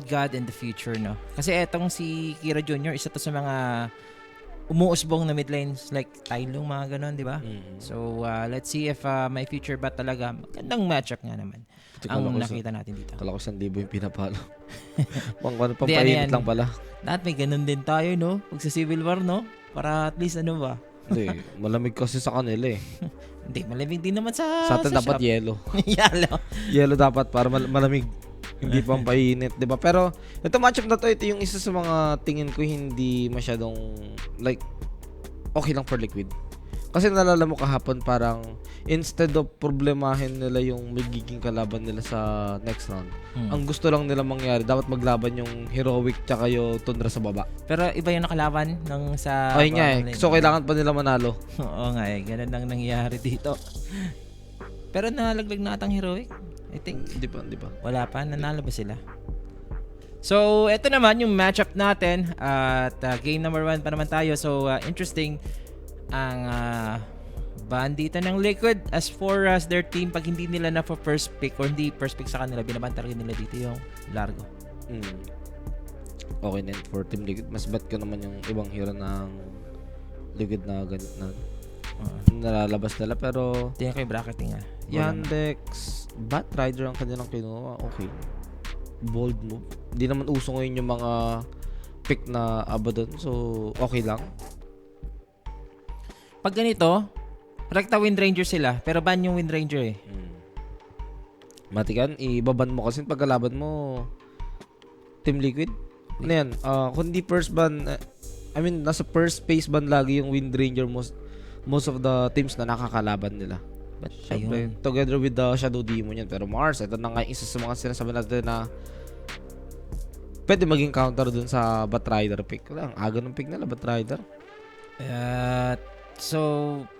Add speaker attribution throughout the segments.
Speaker 1: God in the future, no? Kasi etong si Kira Jr., isa to sa mga umuusbong na mid lanes, like Tylong, mga ganon, di ba? So, let's see if may future ba talaga. Magandang matchup nga naman ang nakita natin dito.
Speaker 2: Kala ko 1,000 yung pinapalo.
Speaker 1: Hindi,
Speaker 2: Pampainit lang pala.
Speaker 1: Lahat may ganun din tayo, no? Pag sa Civil War, no? Para at least ano ba?
Speaker 2: Hindi, malamig kasi sa kanila eh.
Speaker 1: Hindi, malamig din naman sa
Speaker 2: Sa atin dapat
Speaker 1: shop.
Speaker 2: yellow.
Speaker 1: Yellow.
Speaker 2: Yellow dapat para malamig. Hindi pampainit, 'di ba? Pero ito matchup na to, ito yung isa sa mga tingin ko hindi masyadong like okay lang for Liquid. Kasi nalala mo kahapon parang instead of problemahin nila yung magiging kalaban nila sa next round, ang gusto lang nila mangyari, dapat maglaban yung Heroic tsaka yung Tundra sa baba.
Speaker 1: Pero iba yung nakalaban ng sa...
Speaker 2: Ayun nga eh. So kailangan pa nila manalo.
Speaker 1: Oo nga eh. Ganun lang nangyayari dito. Pero nalaglag na atang Heroic. I think.
Speaker 2: Hindi pa.
Speaker 1: Wala pa. Nanalo ba sila? So, ito naman yung matchup natin. At game number 1 pa naman tayo. So, interesting ang bandita ng Liquid as far as their team. Pag hindi nila na for first pick or hindi first pick sa kanila, binabanta rin nila dito yung Largo.
Speaker 2: Okay na for Team Liquid. Mas bet ko naman yung ibang hero ng Liquid na ganit na nalalabas nila. Pero
Speaker 1: tingnan ko yung bracketing nga.
Speaker 2: Yandex, Batrider ang kanilang kinuha. Okay. Bold move. Hindi naman uso ngayon yung mga pick na Abaddon. So, okay lang.
Speaker 1: Pag ganito, rekta Wind Ranger sila, pero ban yung Wind Ranger eh.
Speaker 2: Matikan, ibaban mo kasi pagkalaban mo Team Liquid. Ano yan? Kundi first ban, nasa first phase ban lagi yung Wind Ranger most of the teams na nakakalaban nila. But syempre, together with the Shadow Demon yan. Pero Mars, ito na nga isa sa mga sinasabi natin na pwede maging counter dun sa Batrider pick. Wala, ang aga ng pick nila, Batrider.
Speaker 1: So,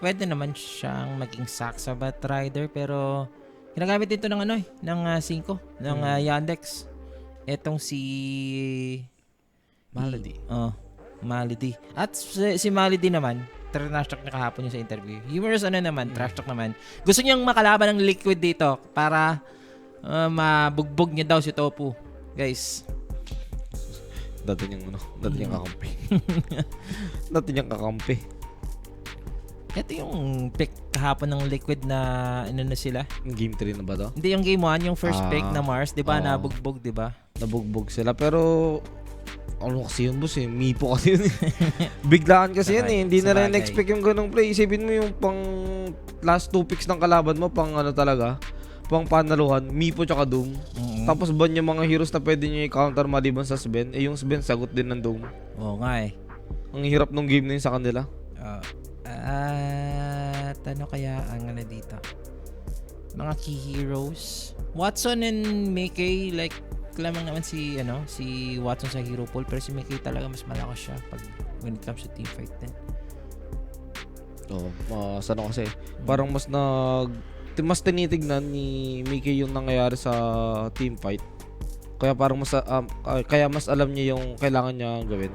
Speaker 1: pwede naman siyang maging sack sa Batrider, pero ginagamit dito ng ng 5 ng Yandex. Etong si
Speaker 2: Malady.
Speaker 1: Malady. At si Malady naman, trash talk niya kahapon yung sa interview. Humorous naman, trash talk naman. Gusto niyang makalaban ng Liquid dito para mabugbog niya daw si Topu. Guys.
Speaker 2: Dati niyang kakampi. Dati niyang kakampi.
Speaker 1: Ito yung pick kahapon ng Liquid na na sila.
Speaker 2: Game 3 na ba to?
Speaker 1: Hindi, yung game 1, yung first pick na Mars, 'di ba? Nabugbog, 'di ba?
Speaker 2: Nabugbog sila pero ano kasi yun, boss eh. Mipo kasi yun eh. Biglaan kasi yan eh. Hindi na rin expect yung ganong play. Isipin mo yung pang last 2 picks ng kalaban mo, pang talaga, pang panaluhan, Mipo tsaka Doom. Tapos ban yung mga heroes na pwede nyo i-counter maliban sa Sven. Eh yung Sven sagot din ng Doom.
Speaker 1: Oo nga eh.
Speaker 2: Ang hirap nung game na yun sa kanila.
Speaker 1: Ano kaya ang dito? Mga key heroes. Watson and Mickey, like lamang naman si Watson sa hero pool, pero si Mickey talaga mas malakas siya pag when it comes to team fight din.
Speaker 2: Kasi parang mas tinitignan ni Mickey yung nangyayari sa team fight. Kaya parang mas alam niya yung kailangan niya gawin.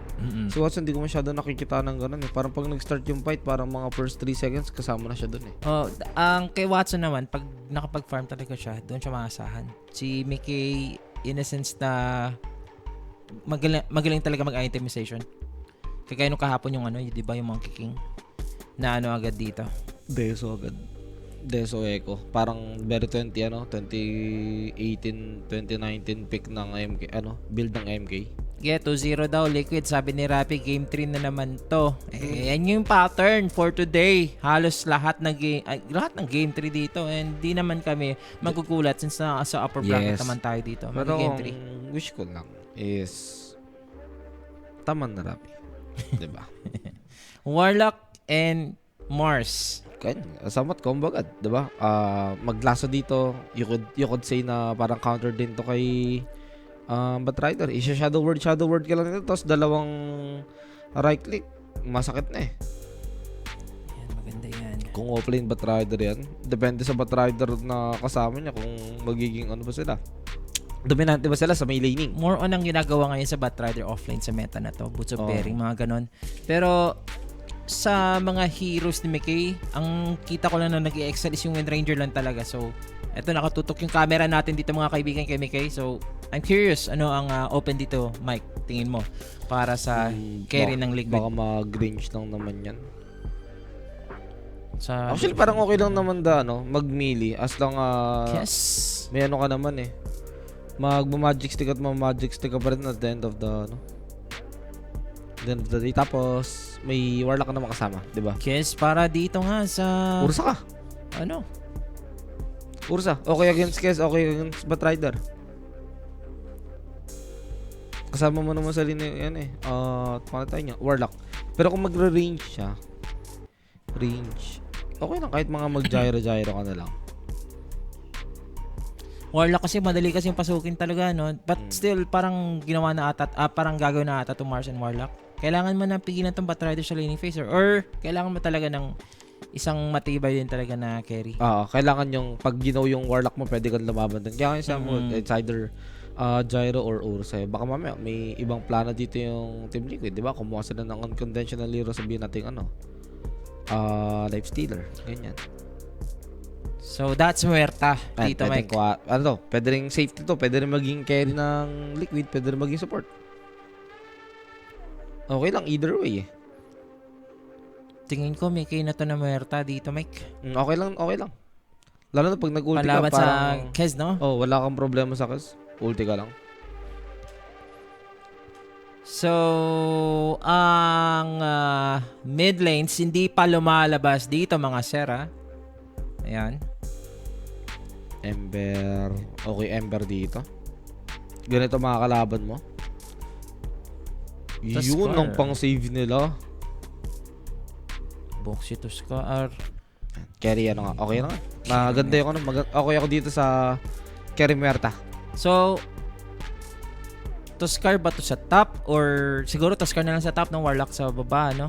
Speaker 2: Si Watson hindi ko masyado nakikita ng ganun eh. Parang pag nag-start yung fight, parang mga first 3 seconds kasama na siya dun eh.
Speaker 1: Ang kay Watson naman, pag nakapag-farm talaga siya, doon siya maasahan. Si Mickey, in a sense na magaling talaga mag-itemization. Kaya nung kahapon yung di ba yung Monkey King na agad dito.
Speaker 2: Deso Echo. Parang very 2018, 2019 pick ng MK, build ng MK.
Speaker 1: Yeah, 2-0 daw Liquid. Sabi ni Rappi, game 3 na naman to. Yan yung pattern for today. Halos lahat ng game 3 dito. And di naman kami magugulat since sa upper bracket naman tayo dito.
Speaker 2: Pero
Speaker 1: game 3.
Speaker 2: Wish ko lang is taman na Rappi. Diba?
Speaker 1: Warlock and Mars.
Speaker 2: Somewhat combo agad, 'di ba? Maglaso dito, you could say na parang counter din to kay Batrider. Shadow word ka lang nito, tapos dalawang right click, masakit na eh.
Speaker 1: Yan, maganda yan.
Speaker 2: Kung offlane Batrider yan, depende sa Batrider na kasama niya kung magiging ba sila. Dominante ba sila sa may laning?
Speaker 1: More on ang ginagawa ngayon sa Batrider offlane sa meta na to, boots of bearing, mga ganon. Pero sa mga heroes ni Mickey, ang kita ko lang na nag-i-excel is yung Wind Ranger lang talaga. So, Ito, nakatutok yung camera natin dito mga kaibigan kay Mikay. So, I'm curious, ano ang open dito, Mike, tingin mo, para sa carry ng liquid?
Speaker 2: Baka mag-range lang naman yan.
Speaker 1: Sa
Speaker 2: Actually, parang okay lang naman mag-melee. As long
Speaker 1: yes.
Speaker 2: may ano ka naman eh. Mag-magic stick at mag-magic stick ka pa rin at the end of the, day. Tapos, may warlock ka naman kasama, di ba?
Speaker 1: Yes, para dito nga sa...
Speaker 2: Ursa ka.
Speaker 1: Ano?
Speaker 2: Ursa. Okay against Kes, okay against Batrider. Kasama mo naman sa linya yan eh. Pangatay niya, Warlock. Pero kung magre-range siya, okay lang kahit mga mag-gyro-gyro ka na lang.
Speaker 1: Warlock kasi madali kasing pasukin talaga, no? But still, parang ginawa na ata, parang gagawin na ata itong Mars and Warlock. Kailangan mo na pigilan itong Batrider sa laning phase or kailangan mo talaga ng isang matibay din talaga na carry.
Speaker 2: Kailangan yung pag ginaw yung Warlock mo, pwede kang lumaban doon. Kaya isa mo, it's either Gyro or Ursa. Baka mamaya may ibang plano dito yung Team Liquid, di ba? Kumuha sila ng unconventional hero, sabihin natin Life Stealer. Ganyan.
Speaker 1: So, that's Muerta, Tito Mike.
Speaker 2: Pwede rin safety to. Pwede rin maging carry ng Liquid. Pwede rin maging support. Okay lang, either way eh.
Speaker 1: Tingin ko may kay na to na Muerta dito, Mike.
Speaker 2: Okay lang. Lalo na pag nag-ulti ka,
Speaker 1: Palaban sa
Speaker 2: parang...
Speaker 1: Kez, no?
Speaker 2: wala kang problema sa Kez. Ulti ka lang.
Speaker 1: So, ang mid lanes hindi pa lumalabas dito mga Sera. Ayan.
Speaker 2: Ember. Okay, Ember dito. Ganito mga kalaban mo. Yun ang pang-save nila.
Speaker 1: Boxy to Scar.
Speaker 2: Carry okay na nga. Maganda yung okay ako dito sa Carry Muerta.
Speaker 1: So, Tuskar ba to sa top? Or siguro Tuskar na lang sa top ng Warlock sa baba, no?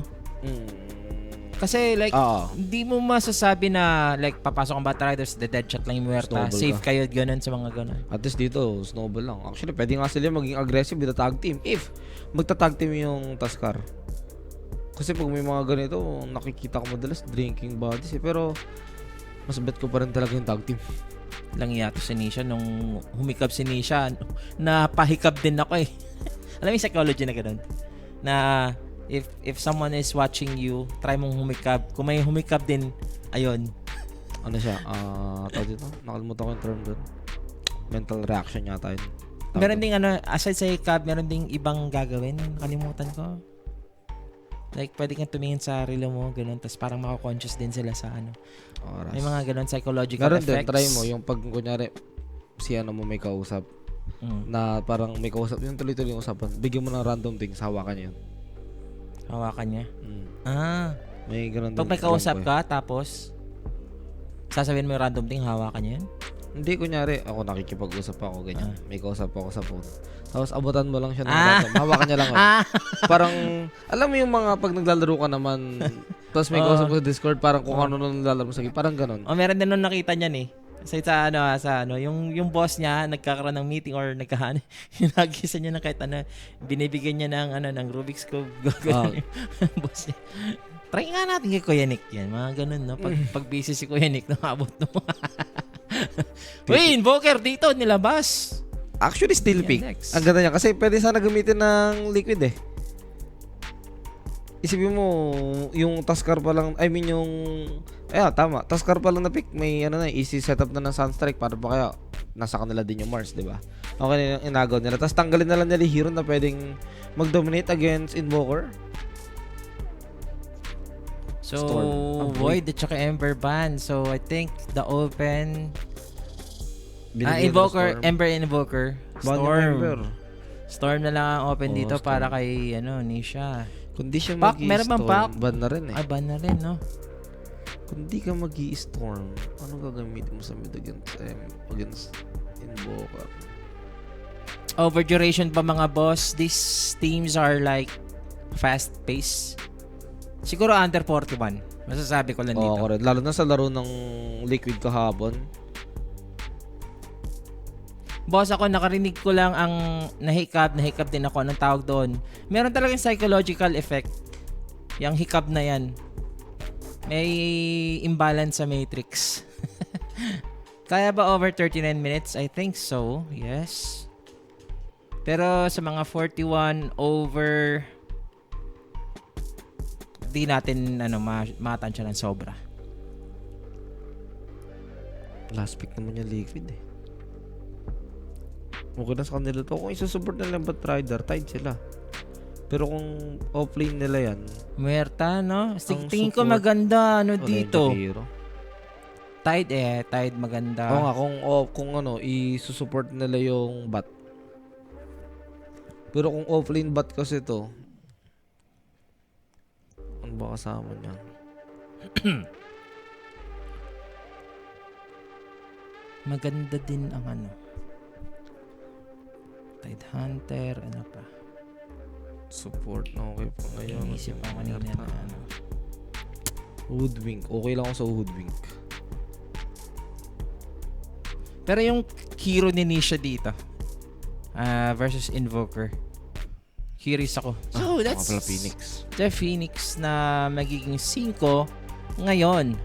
Speaker 1: Kasi like, hindi mo masasabi na like, papasok ang Battle Riders, the dead shot lang yung Muerta.
Speaker 2: Snowball
Speaker 1: Safe
Speaker 2: ka.
Speaker 1: kayo ganun sa mga ganun.
Speaker 2: At least dito, snowball lang. Actually, pwede nga sila maging aggressive with the tag team. If magta-tag team yung Tuskar. Kasi pag may mga ganito, nakikita ko madalas drinking bodies eh. Pero, mas bet ko pa rin talaga yung tag team.
Speaker 1: Lang yato si Nisha nung humikab si Nisha, napahikab din ako eh. Alam mo yung psychology na ganun? Na if someone is watching you, try mong humikab. Kung may humikab din, ayun.
Speaker 2: Ano siya? Tawag dito? Nakalimutan ko yung term doon. Mental reaction yata yun.
Speaker 1: Meron ding aside sa hikab, meron ding ibang gagawin. Kalimutan ko. Like, pwede kang tumingin sa relo mo, ganun. Tapos parang mako-conscious din sila sa
Speaker 2: Oras.
Speaker 1: May mga ganun psychological
Speaker 2: Meron
Speaker 1: effects.
Speaker 2: din, try mo. Yung pag, kunyari, si mo may kausap. Na parang may kausap. Yung tuloy-tuloy yung usapan. Bigyan mo ng random things. Hawakan niya yun.
Speaker 1: Hawakan niya?
Speaker 2: May ganun din.
Speaker 1: Pag may kausap ka, tapos sasabihin mo yung random thing, hawakan niya yun?
Speaker 2: Hindi, kunyari, ako nakikipag-usap ako, ganyan. May kausap ako sa phone. Tapos abutan mo lang siya ng random. Hawakan niya lang. Parang, alam mo yung mga pag naglalaro ka naman, tapos may kausap ko sa Discord, parang kung ano nung naglalaro sa parang ganun.
Speaker 1: Meron din nung nakita niyan eh. Kasi sa yung boss niya nagkakaroon ng meeting or hinagisa niya na kahit binibigyan niya ng Rubik's Cube. Boss niya. Try nga natin kay Kuya Nick yan. Mga ganun, no? Pag busy si Kuya Nick, nakabot no. Uy, Invoker dito nilabas.
Speaker 2: Actually, still pick.
Speaker 1: Next.
Speaker 2: Ang ganda niya. Kasi pwede sana gamitin ng liquid eh. Isipin mo, yung Tuskar pa lang, I mean yung... tama. Tuskar pa lang na pick. May easy setup na ng Sunstrike para pa kaya nasa kanila din yung Mars, di ba? Okay na yung inagaw nila. Tapos tanggalin na lang nila hero na pwedeng mag-dominate against Invoker.
Speaker 1: So,
Speaker 2: Storm.
Speaker 1: Void at saka Ember ban. So, I think the open...
Speaker 2: Binigyan
Speaker 1: Invoker,
Speaker 2: ng Storm.
Speaker 1: Ember and Invoker.
Speaker 2: Ban yung
Speaker 1: Storm.
Speaker 2: Ember.
Speaker 1: Storm na lang ang open dito
Speaker 2: Storm.
Speaker 1: para kay Nisha.
Speaker 2: Kung di siya
Speaker 1: Pack, meron bang pack?
Speaker 2: ban na rin eh.
Speaker 1: Ban na rin, no?
Speaker 2: Kung di ka mag-i-storm, ano gagamitin mo sa mid against Invoker?
Speaker 1: Over duration pa mga boss, these teams are like fast pace. Siguro under 41. Masasabi ko lang dito.
Speaker 2: Correct. Lalo na sa laro ng Liquid kahapon.
Speaker 1: Boss, ako nakarinig ko lang ang nahikab din ako. Anong tawag doon? Meron talagang psychological effect. Yung hiccup na yan. May imbalance sa matrix. Kaya ba over 39 minutes? I think so. Yes. Pero sa mga 41 over, di natin matansya ng sobra.
Speaker 2: Last pick naman yung Liquid eh. Okay na sa kanila to. Kung isusupport nila yung Batrider, tied sila. Pero kung offlane nila yan,
Speaker 1: Muerta, no?
Speaker 2: Ang
Speaker 1: Tingin ko
Speaker 2: support,
Speaker 1: maganda,
Speaker 2: wala
Speaker 1: dito.
Speaker 2: yung hero.
Speaker 1: Tide maganda.
Speaker 2: Oo nga, kung isusupport nila yung bot. Pero kung offlane bot kasi to, ano ba kasama niya?
Speaker 1: Maganda din ang Tide Hunter, ano pa?
Speaker 2: Support na okay pa ngayon.
Speaker 1: Inisip ko kanina na
Speaker 2: Hoodwink. Okay lang ako sa Hoodwink.
Speaker 1: Pero yung hero ni Nisha dito, versus Invoker, curious ako. So, that's
Speaker 2: Mga pala Phoenix.
Speaker 1: the Phoenix na magiging 5 ngayon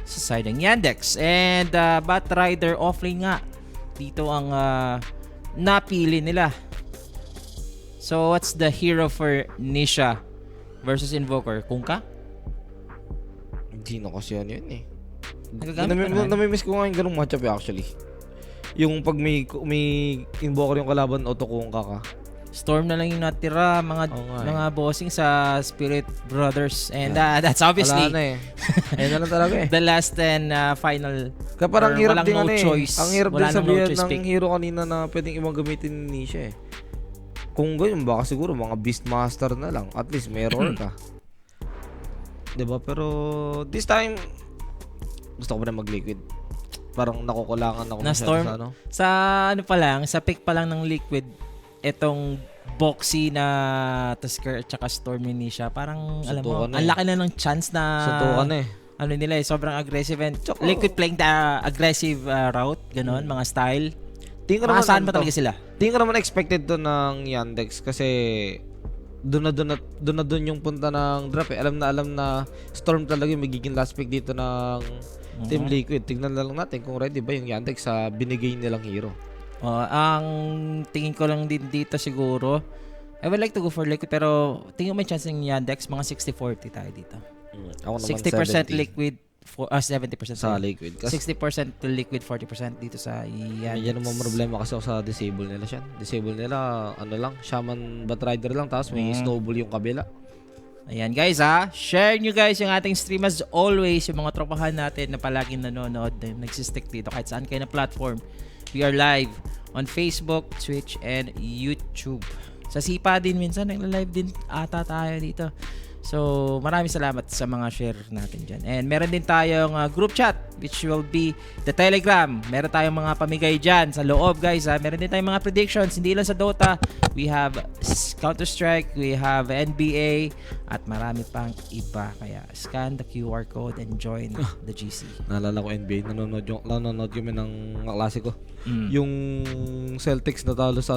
Speaker 1: sa side ng Yandex. And Batrider offlane nga. Dito ang napili nila. So, what's the hero for Nisha versus Invoker? Kunkka?
Speaker 2: Hindi na kasi ano yun eh.
Speaker 1: Nagagamit pa naman.
Speaker 2: Namimiss ko nga yung ganung matchup actually. Yung pag may invoker yung kalaban, auto-kungka ka.
Speaker 1: Storm na lang yung natira,
Speaker 2: Oo nga
Speaker 1: mga bossing sa Spirit Brothers. And that's obviously
Speaker 2: Wala na eh. Ayun na lang talaga eh.
Speaker 1: the last and final.
Speaker 2: Kaya parang
Speaker 1: or
Speaker 2: hirap
Speaker 1: walang
Speaker 2: din
Speaker 1: no
Speaker 2: ano eh.
Speaker 1: choice.
Speaker 2: Ang hirap
Speaker 1: Wala
Speaker 2: din
Speaker 1: nang no
Speaker 2: sabihin
Speaker 1: choice
Speaker 2: ng
Speaker 1: pick.
Speaker 2: hero kanina na pwedeng ibang gamitin ni Nisha eh. Kung ganyan, baka siguro mga Beastmaster na lang. At least may roar ka. Diba? Pero this time, gusto ko pa na mag-liquid. Parang nakukulangan ako
Speaker 1: Na
Speaker 2: masyado
Speaker 1: Storm?
Speaker 2: sa ano.
Speaker 1: Sa sa pick pa lang ng Liquid, itong Boxy na Tusker at saka Storm ni Nisha, parang alam mo,
Speaker 2: Suntukan na
Speaker 1: ang
Speaker 2: eh.
Speaker 1: laki na ng chance na
Speaker 2: Suntukan na eh.
Speaker 1: ano nila sobrang aggressive and
Speaker 2: Tsaka-
Speaker 1: Liquid playing the aggressive route, ganon, mga style.
Speaker 2: Tingin ko naman
Speaker 1: Saan
Speaker 2: ano
Speaker 1: ba
Speaker 2: to?
Speaker 1: talaga sila?
Speaker 2: Tingin ko naman expected to ng Yandex kasi doon na yung punta ng draft eh. Alam na Storm talaga yung magiging last pick dito ng Team Liquid. Tignan na lang natin kung ready ba yung Yandex sa binigay nilang hero.
Speaker 1: Ang tingin ko lang din dito siguro, I would like to go for Liquid pero tingin ko may chance ng Yandex, mga 60-40 tayo dito.
Speaker 2: Ako naman
Speaker 1: 60%
Speaker 2: 70
Speaker 1: Liquid, 70%
Speaker 2: sa
Speaker 1: sorry.
Speaker 2: Liquid. Kasi
Speaker 1: 60% to Liquid, 40% dito sa Yandex.
Speaker 2: yan naman problema kasi ako sa disable nila siya. Disable nila, ano lang, Shaman Batrider lang, tapos may Snowball yung kabila.
Speaker 1: Ayan guys share nyo guys yung ating stream as always, yung mga tropahan natin na palaging nanonood, na nagsistick dito kahit saan kayo na platform. We are live on Facebook, Twitch, and YouTube. Sa Sipa din minsan, nagla-live din ata tayo dito. So, maraming salamat sa mga share natin dyan. And meron din tayong group chat which will be the Telegram. Meron tayong mga pamigay dyan sa loob guys. Meron din tayong mga predictions. Hindi lang sa Dota. We have Counter-Strike. We have NBA. At marami pang iba. Kaya scan the QR code and join the GC.
Speaker 2: Naalala ko NBA, nanonood kami ng klase ko. Yung Celtics natalo sa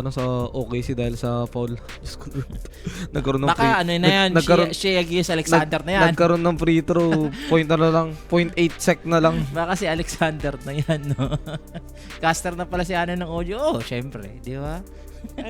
Speaker 2: OKC dahil sa foul. Nagkaroon ng
Speaker 1: Baka ano na yan, Shea Alexander na yan.
Speaker 2: Nagkaroon ng free throw, point na lang, 0.8 sec na lang.
Speaker 1: Baka si Alexander na yan, no? Caster na pala si ano ng audio. Oh, syempre, di ba?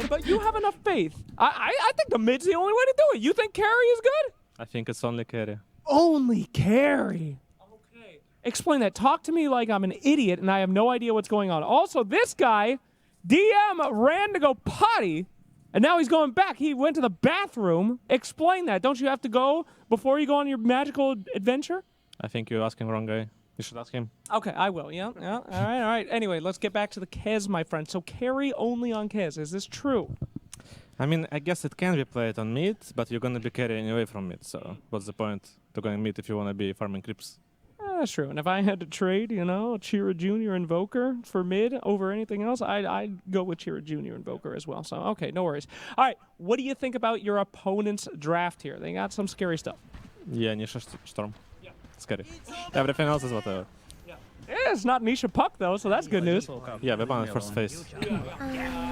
Speaker 3: But you have enough faith. I think the mid's the only way to do it. You think carry is good?
Speaker 4: I think it's only carry.
Speaker 3: Only carry. Okay. Explain that. Talk to me like I'm an idiot and I have no idea what's going on. Also, this guy, DM, ran to go potty, and now he's going back. He went to the bathroom. Explain that. Don't you have to go before you go on your magical adventure?
Speaker 4: I think you're asking wrong guy. You should ask him.
Speaker 3: Okay, I will. Yeah. All right. Anyway, let's get back to the Kez, my friend. So carry only on Kez. Is this true?
Speaker 4: I mean, I guess it can be played on mid, but you're gonna be carrying away from mid. So what's the point to going mid if you wanna be farming creeps?
Speaker 3: That's true. And if I had to trade, Chira Jr. Invoker for mid over anything else, I'd go with Chira Jr. Invoker as well. So, okay, no worries. All right, what do you think about your opponent's draft here? They got some scary stuff.
Speaker 4: Yeah, Nisha Storm. Yeah. Scary. Everything else is whatever.
Speaker 3: Yeah, it's not Nisha Puck, though, so that's good news.
Speaker 4: Yeah, we're on first phase.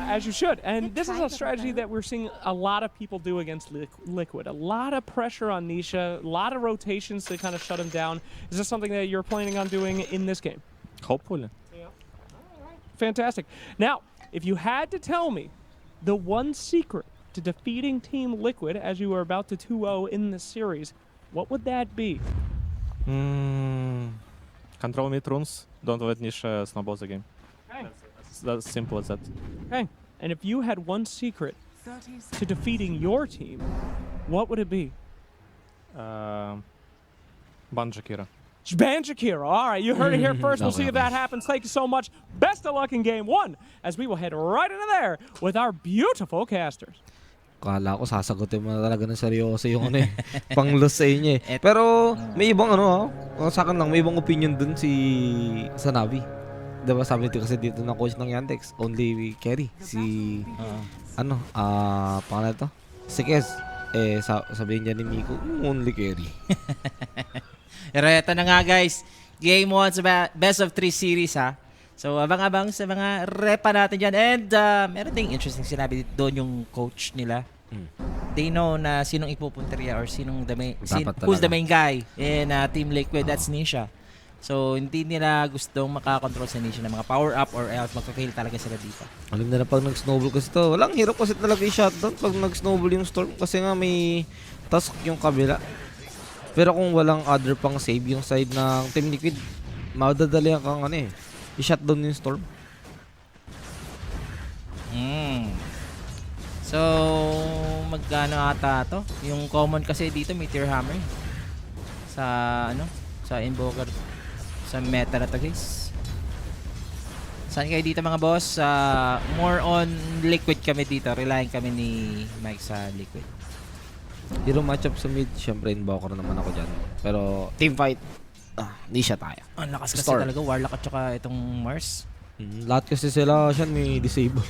Speaker 3: As you should. And this is a strategy that we're seeing a lot of people do against Liquid. A lot of pressure on Nisha, a lot of rotations to kind of shut him down. Is this something that you're planning on doing in this game?
Speaker 4: Hopefully.
Speaker 3: fantastic. Now, if you had to tell me the one secret to defeating Team Liquid as you are about to 2-0 in the series, what would that be?
Speaker 4: Control mid runes. Don't let Niche snowball the game.
Speaker 3: Okay.
Speaker 4: That's simple as that.
Speaker 3: Okay. And if you had one secret to defeating your team, what would it be?
Speaker 4: Ban Jakira.
Speaker 3: Ban Shakira. All right, you heard it here first. We'll see if
Speaker 2: Okay.
Speaker 3: that happens. Thank you so much. Best of luck in game 1 as we will head right into there with our beautiful casters.
Speaker 2: Kala ko sasagutin mo na talaga ng seryoso yung ano eh, pang-lose sa inyo eh. Pero may ibang ano sa akin lang, may ibang opinion dun sa Navi. Diba sabi dito kasi dito na coach ng Yandex, only carry. Si, pangalan to? Si Kes. Sabihin niya ni Miko, only carry.
Speaker 1: Pero eto na nga guys, Game 1 sa Best of 3 series ha. So abang-abang sa mga repa natin dyan. And meron ding interesting sinabi doon yung coach nila. They know na sinong ipupunteriya or sinong who's the main guy in Team Liquid. That's Nisha. So hindi nila gustong makakontrol sa Nisha ng mga power up or else magpa-fail talaga sila dito.
Speaker 2: Alam na pag nag-snowball kasi to, walang hirap kasi talaga yung shutdown pag nag-snowball yung storm kasi nga may task yung kabila. Pero kung walang other pang save yung side ng Team Liquid, madadali kang i-shutdown yung storm.
Speaker 1: So magkano ata to? Yung common kasi dito Meteor Hammer sa Invoker sa meta na to guys. Saan kayo dito mga boss? More on Liquid kami dito. Relying kami ni Mike sa Liquid.
Speaker 2: Hero matchup sa mid, syempre invoker naman ako dyan. Pero team fight, hindi siya tayo.
Speaker 1: Ang lakas kasi
Speaker 2: Storm.
Speaker 1: talaga. Warlock at saka itong Mars.
Speaker 2: Lahat kasi sila siya may disable.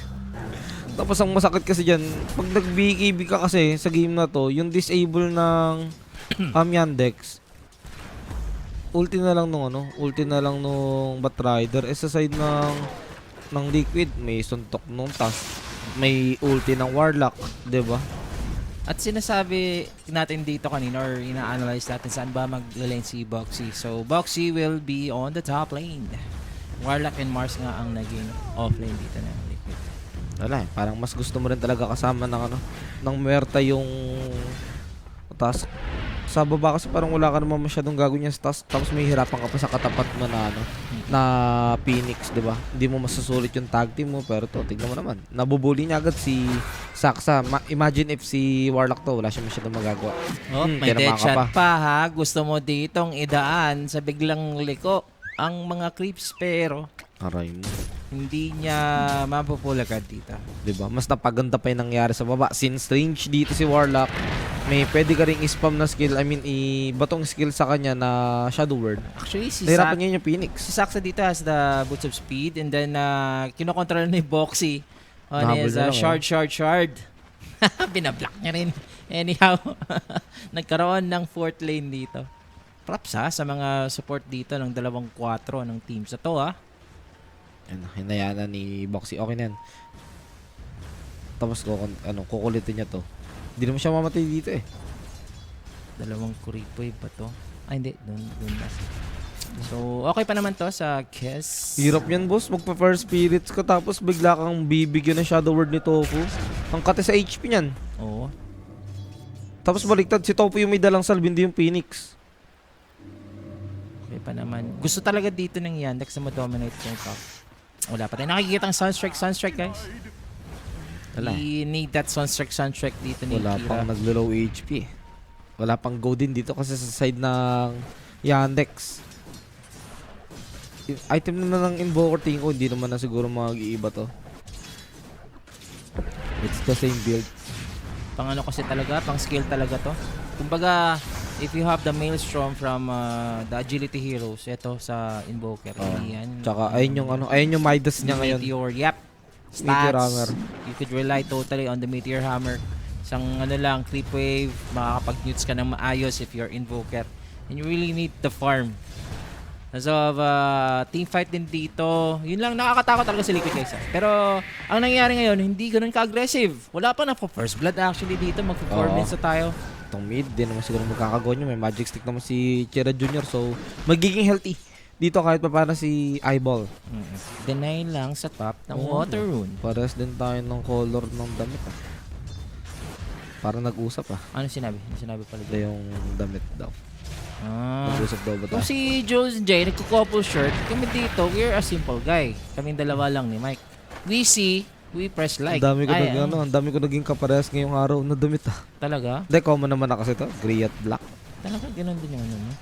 Speaker 2: Tapos ang masakit kasi dyan, pag nag-BKB ka kasi sa game na to, yung disable ng Yandex, ulti na lang nung Batrider. Sa side ng Liquid, may suntok nung task, may ulti ng Warlock, 'di ba?
Speaker 1: At sinasabi natin dito kanina or ina-analyze natin saan ba mag-lane si Boxy. So Boxy will be on the top lane. Warlock and Mars nga ang naging offlane dito ng Liquid.
Speaker 2: Wala parang mas gusto mo rin talaga kasama ng Muerta yung task. Sa baba kasi parang wala ka naman masyadong gagawin yung task, tapos may hirapan ka pa sa katapat mo na Phoenix, 'di ba? Hindi mo masusulit yung tag team mo, pero to tignan mo naman. Nabubuli niya agad si Saksa. Imagine if si Warlock to, wala siya masyadong magagawa.
Speaker 1: May dead shot pa ha. Gusto mo ditong idaan sa biglang liko ang mga creeps pero
Speaker 2: Aray mo.
Speaker 1: hindi niya mapupulagad dito.
Speaker 2: 'Di ba? Mas napaganda pa yung nangyari sa baba. Since range dito si Warlock, may pwede ka ring i-spam na skill. I mean, ibatong skill sa kanya na Shadow Word.
Speaker 1: Actually,
Speaker 2: Nahirapan niya yung Phoenix.
Speaker 1: si Saksa dito has the boots of speed and then kinokontrol ni Boxy on
Speaker 2: Nahabol
Speaker 1: his
Speaker 2: na lang,
Speaker 1: shard. Binablock niya rin. Anyhow, nagkaroon ng fourth lane dito. Props ha sa mga support dito ng 2-4 ng team sa to ha.
Speaker 2: Hinayaan na ni Boxy. Okay na yan. Tapos kukulitin niya to. Hindi naman siya mamatay dito eh.
Speaker 1: 2 Kuripoy ba to? Hindi. Doon na. So, okay pa naman to sa Kes.
Speaker 2: Hirap yan, boss. Magpa-first spirits ka tapos bigla kang bibigyan ng Shadow Word ni Tofu. Ang kate sa HP niyan.
Speaker 1: Oo.
Speaker 2: Tapos baliktad, si Tofu yung may dalang salve, hindi yung Phoenix.
Speaker 1: Okay pa naman. Gusto talaga dito ng Yandex na ma-dominate yung top. Wala pa tayo nakikita ang Sunstrike guys.
Speaker 2: Wala.
Speaker 1: We need that Sunstrike dito ni
Speaker 2: Wala
Speaker 1: Kira.
Speaker 2: pang naglo-low HP. Wala pang go din dito kasi sa side ng Yandex. Item na ng Invoker tingin ko, hindi naman na siguro mag-iiba to. It's the same build.
Speaker 1: Pang ano kasi talaga, pang skill talaga to. Kumbaga, if you have the Maelstrom from the Agility Heroes, ito sa Invoker. Yan.
Speaker 2: Tsaka ayun yung Midas niya ngayon.
Speaker 1: Meteor, yep.
Speaker 2: Meteor
Speaker 1: Stats.
Speaker 2: Hammer.
Speaker 1: You could rely totally on the Meteor Hammer. Isang creep wave, makakapag-newts ka ng maayos if you're Invoker. And you really need the farm. So, team fight din dito. Yun lang, nakakatakot talaga si Liquid guys. Pero, ang nangyayari ngayon, hindi ganun ka-aggressive. Wala pa na po first blood actually dito. Mag-4 minutes na tayo.
Speaker 2: Itong mid, din naman siguro magkakago nyo. May magic stick naman si Chera Jr. So, magiging healthy dito kahit pa paano si Eyeball.
Speaker 1: Deny lang sa top ng
Speaker 2: Oo.
Speaker 1: Water Rune.
Speaker 2: Pares din tayo ng color ng damit Parang nag-usap
Speaker 1: Ano sinabi? Ano sinabi pala
Speaker 2: Ito yung damit daw.
Speaker 1: Ah.
Speaker 2: Nag-usap daw ba
Speaker 1: Kung
Speaker 2: tayo?
Speaker 1: si Jules J, nagko-couple shirt, kami dito, we're a simple guy. Kaming dalawa lang ni Mike. We see, we press like.
Speaker 2: Ang
Speaker 1: Ay,
Speaker 2: dami ko naging kapares ngayong araw na damit
Speaker 1: Talaga?
Speaker 2: Hindi, common naman na kasi to. Gray at black.
Speaker 1: Talaga, ganun din yung ano mo.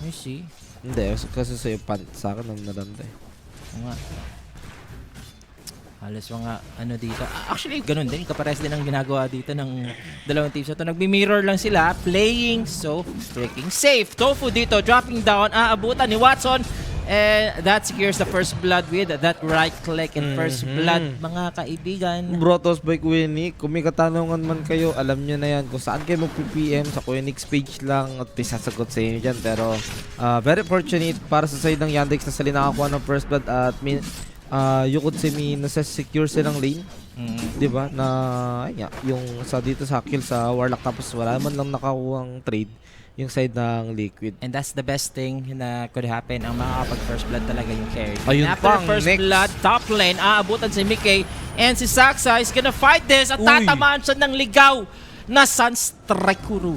Speaker 1: We see.
Speaker 2: Hindi, kasi sa'yo sa akin ang nalanda
Speaker 1: Oo nga. Halos mga ano dito. Actually, ganun din. Kapares din ang ginagawa dito ng dalawang teams. So, nagmi-mirror lang sila. Playing so freaking safe. Tofu dito, dropping down. Aabutan ni Watson. And that secures the first blood with that right click and first blood, mga kaibigan.
Speaker 2: Brotos by Kuenik, kung may katanungan man kayo, alam nyo na yan kung saan kayo mag-PPM sa Kuenik's page lang at pisasagot sa inyo dyan. Pero very fortunate para sa side ng Yandex na sila nakakuha ng first blood at you could say nasa-secure silang lane. Diba? Na ay nga, yung sa dito sa kill sa Warlock tapos wala man lang nakakuha trade yung side ng Liquid.
Speaker 1: And that's the best thing na could happen. Ang makakapag first blood talaga yung carry.
Speaker 2: Ayun
Speaker 1: And after
Speaker 2: pang,
Speaker 1: first
Speaker 2: next.
Speaker 1: blood, top lane, aabutan si Mickey. And si Saksa is gonna fight this at
Speaker 2: Uy.
Speaker 1: tatamaan siya ng ligaw na Sunstrikuru.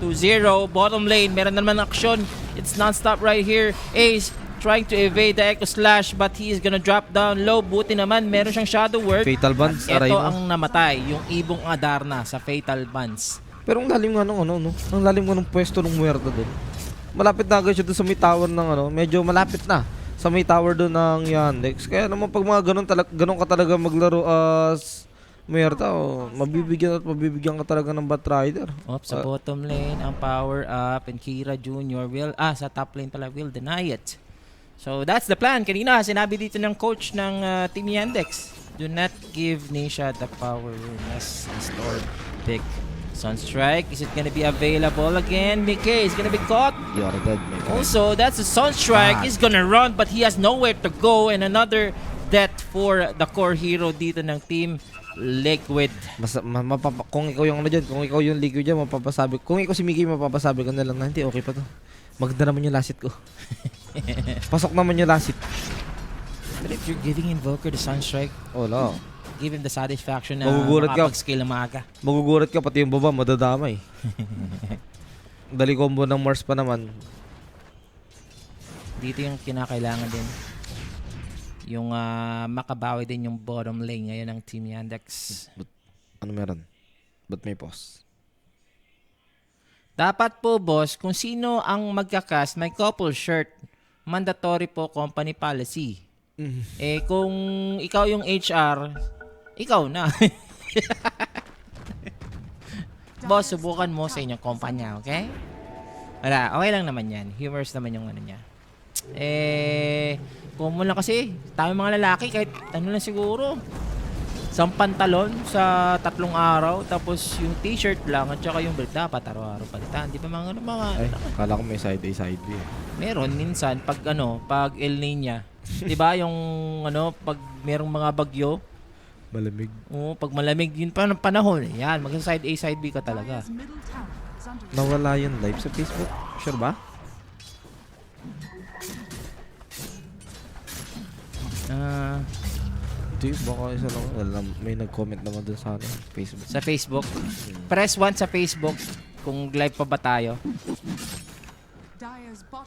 Speaker 1: 2-0, bottom lane, meron na naman aksyon. It's non-stop right here. Ace trying to evade the Echo Slash but he is gonna drop down low. Buti naman, meron siyang Shadow Word.
Speaker 2: Fatal Bands,
Speaker 1: At
Speaker 2: aray
Speaker 1: ito
Speaker 2: mo.
Speaker 1: ang namatay, yung ibong Adarna sa Fatal Bands.
Speaker 2: Pero ang lalim nga nung no? Ang lalim nga nung pwesto ng Muerta doon. Malapit na agad siya doon sa may tower ng medyo malapit na sa may tower doon ng Yandex. Kaya naman pag mga ganun ka talaga maglaro as Muerta, mabibigyan ka talaga ng Batrider.
Speaker 1: Sa bottom lane, ang power up and Kira Jr. sa top lane pala will deny it. So that's the plan. Kanina sinabi dito ng coach ng Team Yandex, do not give Nisha the power as store pick. Sunstrike, is it gonna be available again? Mickey is gonna be caught.
Speaker 2: You're dead, my guy.
Speaker 1: Also, that's a Sunstrike. He's gonna run but he has nowhere to go and another death for the core hero dito ng Team Liquid.
Speaker 2: Kung ikaw yung dyan, kung ikaw yung Liquid dyan, mapapasabi. Kung ikaw si Mickey, mapapasabi ka na lang na hindi, okay pa to. Magda naman yung lasit ko. Pasok naman yung lasit.
Speaker 1: But if you're giving Invoker the Sunstrike,
Speaker 2: Wala.
Speaker 1: give him the satisfaction na
Speaker 2: Magugulat ka.
Speaker 1: makapag-skill ng maaga.
Speaker 2: Magugulat ka, pati yung baba, madadamay. Dali combo ng Mars pa naman.
Speaker 1: Dito yung kinakailangan din. Yung makabawi din yung bottom lane ngayon ng Team Yandex.
Speaker 2: Ano meron? Ba't may pause?
Speaker 1: Dapat po, boss, kung sino ang magkakas, may couple shirt. Mandatory po company policy. Kung ikaw yung HR, ikaw na. Boss, subukan mo sa inyong kumpanya, okay? Wala, okay lang naman yan. Humorous naman yung ano niya. Kung mo lang kasi, tayo mga lalaki, kahit ano lang siguro. Isang pantalon sa 3 araw, tapos yung t-shirt lang, at saka yung belt, dapat araw-araw palitan. Di ba mga
Speaker 2: Ay, kala ko may side A, side B.
Speaker 1: meron minsan, pag El Niña. Di ba yung pag merong mga bagyo,
Speaker 2: Malamig.
Speaker 1: pag malamig yun pa ng panahon, yan, mag-side A, side B ka talaga.
Speaker 2: Nawala yung live sa Facebook. Sure ba? Hindi, baka isa lang. May nag-comment naman dun sa Facebook.
Speaker 1: Sa Facebook, press 1 sa Facebook kung live pa ba tayo.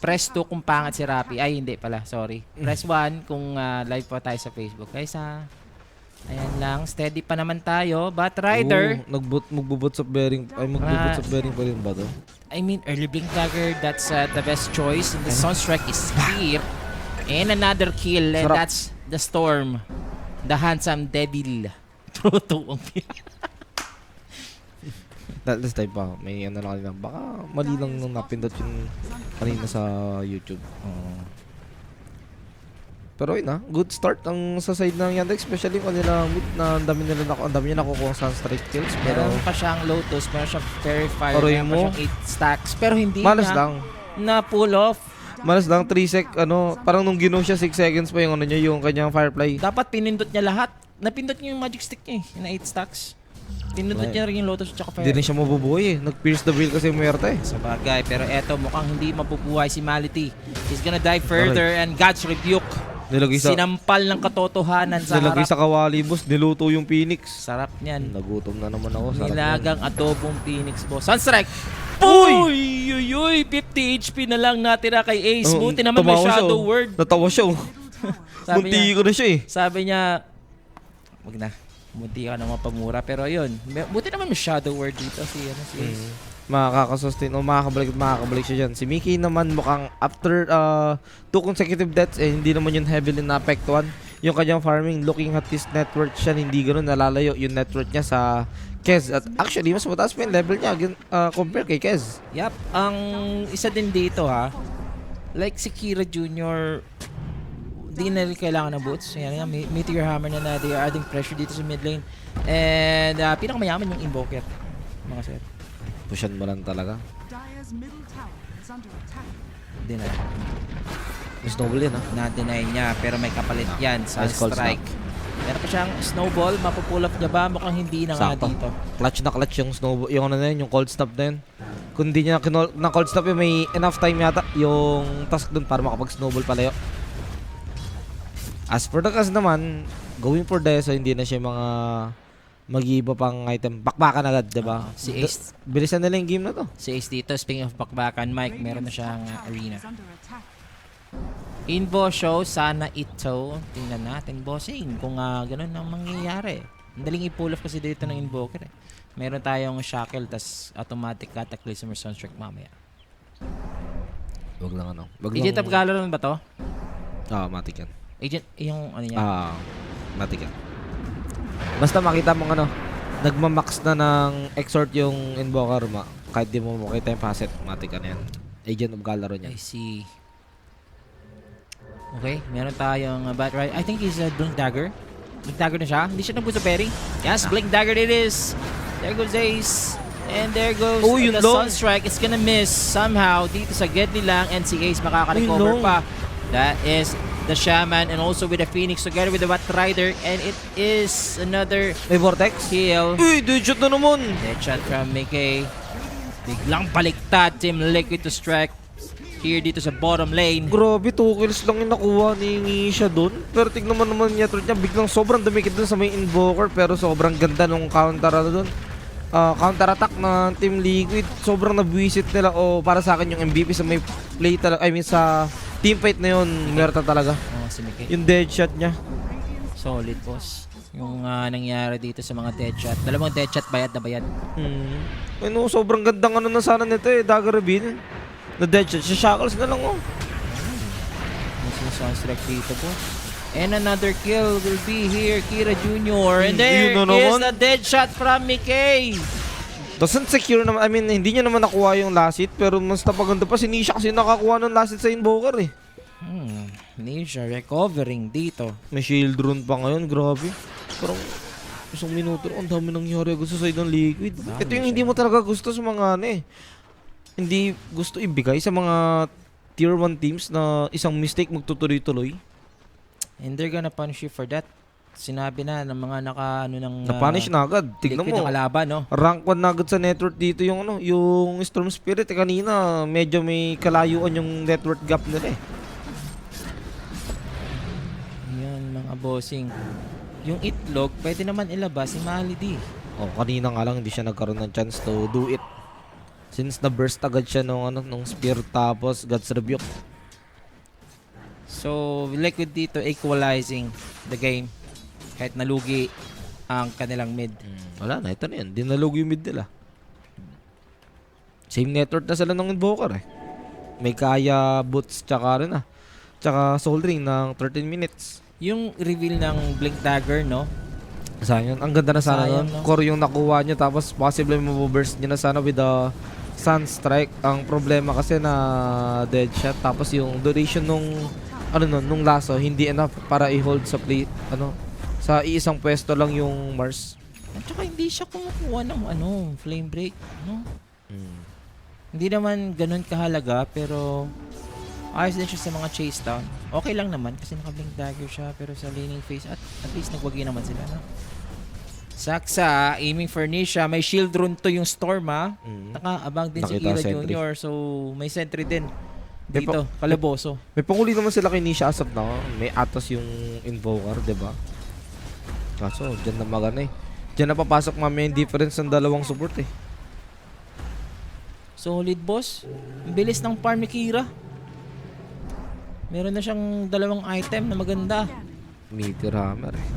Speaker 1: Press 2 kung pangat si Rapi. Ay, hindi pala. Sorry. Press 1 kung live pa tayo sa Facebook. Guys, ayan lang. Steady pa naman tayo. But Rider,
Speaker 2: Magbubot sa bearing. Ay, magbubot sa bearing pa rin ba to?
Speaker 1: I mean, early blink dagger, that's the best choice. And the Sunstrike is here. And another kill. And
Speaker 2: Sarap.
Speaker 1: that's the Storm. The handsome devil. True to.
Speaker 2: This time pa, may ano lang kanina. Baka mali lang nung napindot yung kanina sa YouTube. Pero yun good start ang sa side ng Yandex, especially kung nila mid na ang dami niya nakukuha sa strike kills. Pero
Speaker 1: Meron pa siyang Lotus, meron siyang Fairy Fire,
Speaker 2: Aroy
Speaker 1: meron pa
Speaker 2: mo.
Speaker 1: siyang 8 stacks. Pero hindi
Speaker 2: malas
Speaker 1: niya
Speaker 2: lang.
Speaker 1: na pull off.
Speaker 2: Malas lang 3 sec parang nung ginaw siya 6 seconds pa yung yung kanyang Firefly.
Speaker 1: Dapat pinindot niya lahat. Napindot niya yung magic stick niya na 8 stacks. Pinundot niya rin yung Lotus tsaka
Speaker 2: Hindi
Speaker 1: Fire.
Speaker 2: rin siya mabubuhay eh. Nag-pierce the veil kasi muerta eh.
Speaker 1: Sa bagay, pero eto mukhang hindi mapupuhay si Mality. He's gonna dive further and God's Rebuke.
Speaker 2: Nilagay sa,
Speaker 1: Sinampal ng katotohanan sa
Speaker 2: nilagay
Speaker 1: harap.
Speaker 2: sa kawali, boss. Niluto yung Phoenix.
Speaker 1: Sarap niyan.
Speaker 2: Nagutom na naman ako. Sarap yan.
Speaker 1: Nilagang adobong Phoenix, boss. Sunstrike! Uy! 50 HP na lang natira kay Ace.
Speaker 2: Oo,
Speaker 1: Buti naman may
Speaker 2: tumawa siya,
Speaker 1: Shadow
Speaker 2: oh.
Speaker 1: Word.
Speaker 2: Natawa siya oh.
Speaker 1: Sabi
Speaker 2: Munti
Speaker 1: niya,
Speaker 2: ko na siya eh.
Speaker 1: sabi niya, wag na. Munti ka naman pamura. Pero yun, buti naman may Shadow Word dito si Ace.
Speaker 2: Makakasustain o makakabalik siya dyan. Si Mickey naman mukhang after 2 consecutive deaths hindi naman yun heavily naapektuhan. Yung kanyang farming, looking at his net worth siya, hindi ganoon nalalayo yung net worth niya sa Kez. At actually, mas mataas pa yung level niya compare kay Kez.
Speaker 1: Yep, ang isa din dito ha, like si Kira Jr., di na rin kailangan ng boots. Yan, Meteor Hammer na they are adding pressure dito sa mid lane. And pinakamayaman yung Invoker, mga sir.
Speaker 2: Pushan mo lang talaga.
Speaker 5: Dire's middle tower is under attack.
Speaker 1: Di na.
Speaker 2: Mas noble yan ha.
Speaker 1: Na-deny niya, pero may kapalit yan.
Speaker 2: Nice call,
Speaker 1: Sunstrike. Meron pa siyang snowball, mapupull up niya ba? Mukhang hindi na nga
Speaker 2: Sakto.
Speaker 1: dito.
Speaker 2: Clutch na clutch yung snowball, yung ano na yun, yung cold snap na yun. Kung hindi niya na cold snap yun, may enough time yata yung task dun para makapag-snowball palayo. As for the cast naman, going for Deso, hindi na siya mga mag-iiba pang item. Bakbakan agad, diba?
Speaker 1: Si Ace,
Speaker 2: Bilisan nila yung game na to.
Speaker 1: si Ace dito, speaking of bakbakan, Mike, meron na siyang arena.
Speaker 5: Is under attack.
Speaker 1: Invo show, sana ito. Tingnan natin, bossing, kung ganun ang mangyayari. Ang daling i-pull off kasi dito ng Invoker eh. Meron tayong Shackle, tas automatic Cataclysm or Sunstrike mamaya.
Speaker 2: Wag lang ano. Wag
Speaker 1: Agent of Galaron ba to?
Speaker 2: matik yan.
Speaker 1: Agent, yung ano niya?
Speaker 2: Matik yan. Basta makita mong ano, nagmamax na ng exhort yung Invoker, kahit di mo makita yung facet, matik ka na yan. Agent of Galaron yan.
Speaker 1: I see. Okay, meron tayong Bat Ride. I think he's a Blink Dagger. Blink Dagger na siya. Hindi siya nagbuso parry. Yes, Blink Dagger it is. There goes Ace. And there goes
Speaker 2: Oh, yun
Speaker 1: the
Speaker 2: long.
Speaker 1: Sunstrike. It's gonna miss somehow dito sa Gedli lang. And si Ace makaka-recover
Speaker 2: long.
Speaker 1: pa. That is the Shaman and also with the Phoenix together with the Bat Rider. And it is another
Speaker 2: May Vortex?
Speaker 1: kill.
Speaker 2: Uy, deadshot na naman!
Speaker 1: Deadshot from Mickey. Biglang baliktad. Team Liquid to strike here dito sa bottom lane.
Speaker 2: Grabe, 2 kills lang yung nakuha ni siya doon. Pero tignan mo naman niya, niya, biglang sobrang dumikit doon sa may Invoker. Pero sobrang ganda nung counter doon. Counter attack ng Team Liquid. Sobrang nabwisit nila. O para sa akin yung MVP sa may play talaga. I mean sa team fight na yun, merta talaga.
Speaker 1: Oh, si Mickey.
Speaker 2: Yung deadshot niya.
Speaker 1: Solid, boss. Yung nangyari dito sa mga deadshot. Dalawang deadshot, bayad na bayad.
Speaker 2: Ano, sobrang gandang ano na sana nito eh, Dagger Reveal. Na deadshot, si Shackles na lang oh.
Speaker 1: Mas yung Sunstrike dito, boss. And another kill will be here, Kira Jr. And there
Speaker 2: Yun na
Speaker 1: is
Speaker 2: naman.
Speaker 1: the deadshot from Mickey.
Speaker 2: Doesn't secure naman, I mean, hindi niya naman nakuha yung last hit, pero mas napaganda pa si Nisha kasi nakakuha ng last hit sa Invoker eh.
Speaker 1: Nisha recovering dito.
Speaker 2: May shield rune pa ngayon, grabe. Parang isang minuto, ang dami nangyari gusto sa ng Liquid. Ito yung hindi mo talaga gusto sa mga ano eh. Hindi gusto ibigay sa mga tier 1 teams na isang mistake magtutuloy-tuloy.
Speaker 1: And they're gonna punish you for that. Sinabi na ng mga
Speaker 2: Na-punish na agad. Tignan
Speaker 1: Liquid
Speaker 2: mo.
Speaker 1: na kalaban, no?
Speaker 2: Rank 1 na agad sa network dito yung ano, yung Storm Spirit kanina medyo may kalayuan yung network gap nila eh.
Speaker 1: Yan, mga bossing. Yung itlog, pwede naman ilabas si Malady.
Speaker 2: Oh, kanina nga lang hindi siya nagkaroon ng chance to do it. Since na-burst agad siya nung spear tapos God's Rebuke.
Speaker 1: So, Liquid dito equalizing the game. Kahit nalugi ang kanilang mid.
Speaker 2: Wala na, ito na yan. Dinalog yung mid nila. Same network na sila ng Invoker eh. May kaya boots tsaka rin tsaka soul ring ng 13 minutes.
Speaker 1: Yung reveal ng Blink Dagger, no?
Speaker 2: Sayang, ang ganda na sana
Speaker 1: Sayang,
Speaker 2: nun.
Speaker 1: no?
Speaker 2: Core yung nakuha niya tapos possibly mabuburst niya na sana with the Sunstrike. Ang problema kasi na deadshot tapos yung duration nung nung lasso hindi enough para i-hold sa play sa iisang pwesto lang yung Mars.
Speaker 1: At saka hindi siya kumukuha ng flame break, no? Hindi naman ganun kahalaga pero ayos din siya sa mga chase down. Okay lang naman kasi naka-blink dagger siya pero sa laning phase at least nagwagi naman sila, no? Saksa, aiming for Nisha. May shield rune to yung Storm, ha? Nakaabang din si
Speaker 2: Nakita
Speaker 1: Kira
Speaker 2: sentry.
Speaker 1: Jr. So, may sentry din.
Speaker 2: May
Speaker 1: Dito, kalaboso.
Speaker 2: May panguli naman sila kay Nisha as of now. May Atos yung Invoker, di ba? Kaso, dyan na magana eh. Dyan na papasok mamaya yung difference ng dalawang support eh.
Speaker 1: Solid, boss. Ang bilis ng farm ni Kira. Meron na siyang dalawang item na maganda.
Speaker 2: Meteor Hammer eh.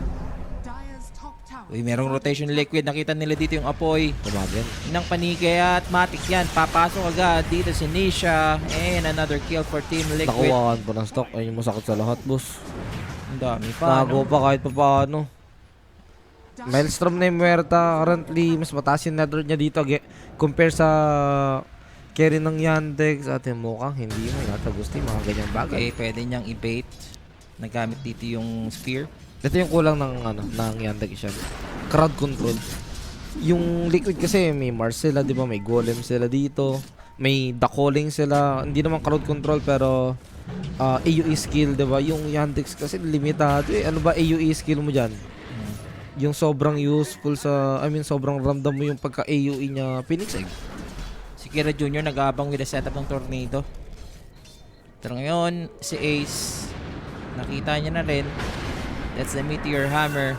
Speaker 5: Dire's top tower.
Speaker 1: Uy, merong rotation liquid. Nakita nila dito yung apoy
Speaker 2: Tumagan.
Speaker 1: ng panike at matik yan. Papasok agad dito si Nisha. And another kill for Team Liquid.
Speaker 2: Nakuhaan pa ng stock. Ayun yung masakit sa lahat, boss.
Speaker 1: Ang dami pa.
Speaker 2: Nago
Speaker 1: No?
Speaker 2: pa kahit pa paano. Maelstrom na yung Muerta. Currently, mas mataas yung network niya dito compare sa carry ng Yandex. At yung mukhang hindi mo natagusti mga ganyang bagay.
Speaker 1: Okay, pwede niyang i-bait. Nagamit dito yung spear.
Speaker 2: Ito yung kulang ng Yandex siya. Crowd control. Yung Liquid kasi may Mars sila, di ba? May Golem sila dito. May The Calling sila. Hindi naman crowd control pero AoE skill, di ba? Yung Yandex kasi limitado eh. Ano ba AoE skill mo dyan? Yung sobrang useful sobrang ramdam mo yung pagka AoE niya Phoenix Egg.
Speaker 1: Si Kira Jr. nag-aabang with the setup ng tornado. Pero ngayon, si Ace, nakita niya na rin. That's the Meteor Hammer.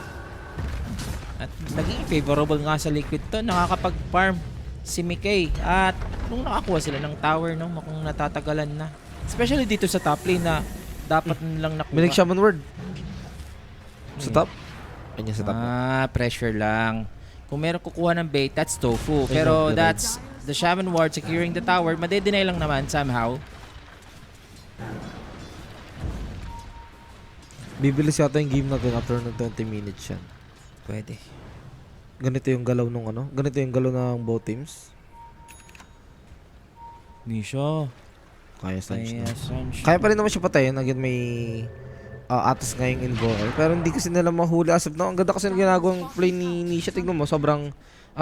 Speaker 1: At naging favorable nga sa Liquid to. Nakakapag-farm si Mikay. At nung nakakuha sila ng tower, no, mukhang natatagalan na. Especially dito sa top lane na dapat nilang nakuha.
Speaker 2: Minig Shaman Word. Sa top? Ayun sa top.
Speaker 1: Pressure lang. Kung meron kukuha ng bait, that's Tofu. Pero that's the Shaman Ward securing the tower. Madedeny lang naman somehow.
Speaker 2: Bibilis yata yung game natin after ng 20 minutes yan.
Speaker 1: Pwede.
Speaker 2: Ganito yung galaw nung ganito yung galaw ng both teams.
Speaker 1: Nisha.
Speaker 2: Kaya Sanch na.
Speaker 1: Sanch.
Speaker 2: Kaya pa rin naman siya patayin. Again, may Atos nga yung Invoker. Pero hindi kasi nila mahuli as of now. Ang ganda kasi ng ginagawang play ni Nisha. Tignan mo, sobrang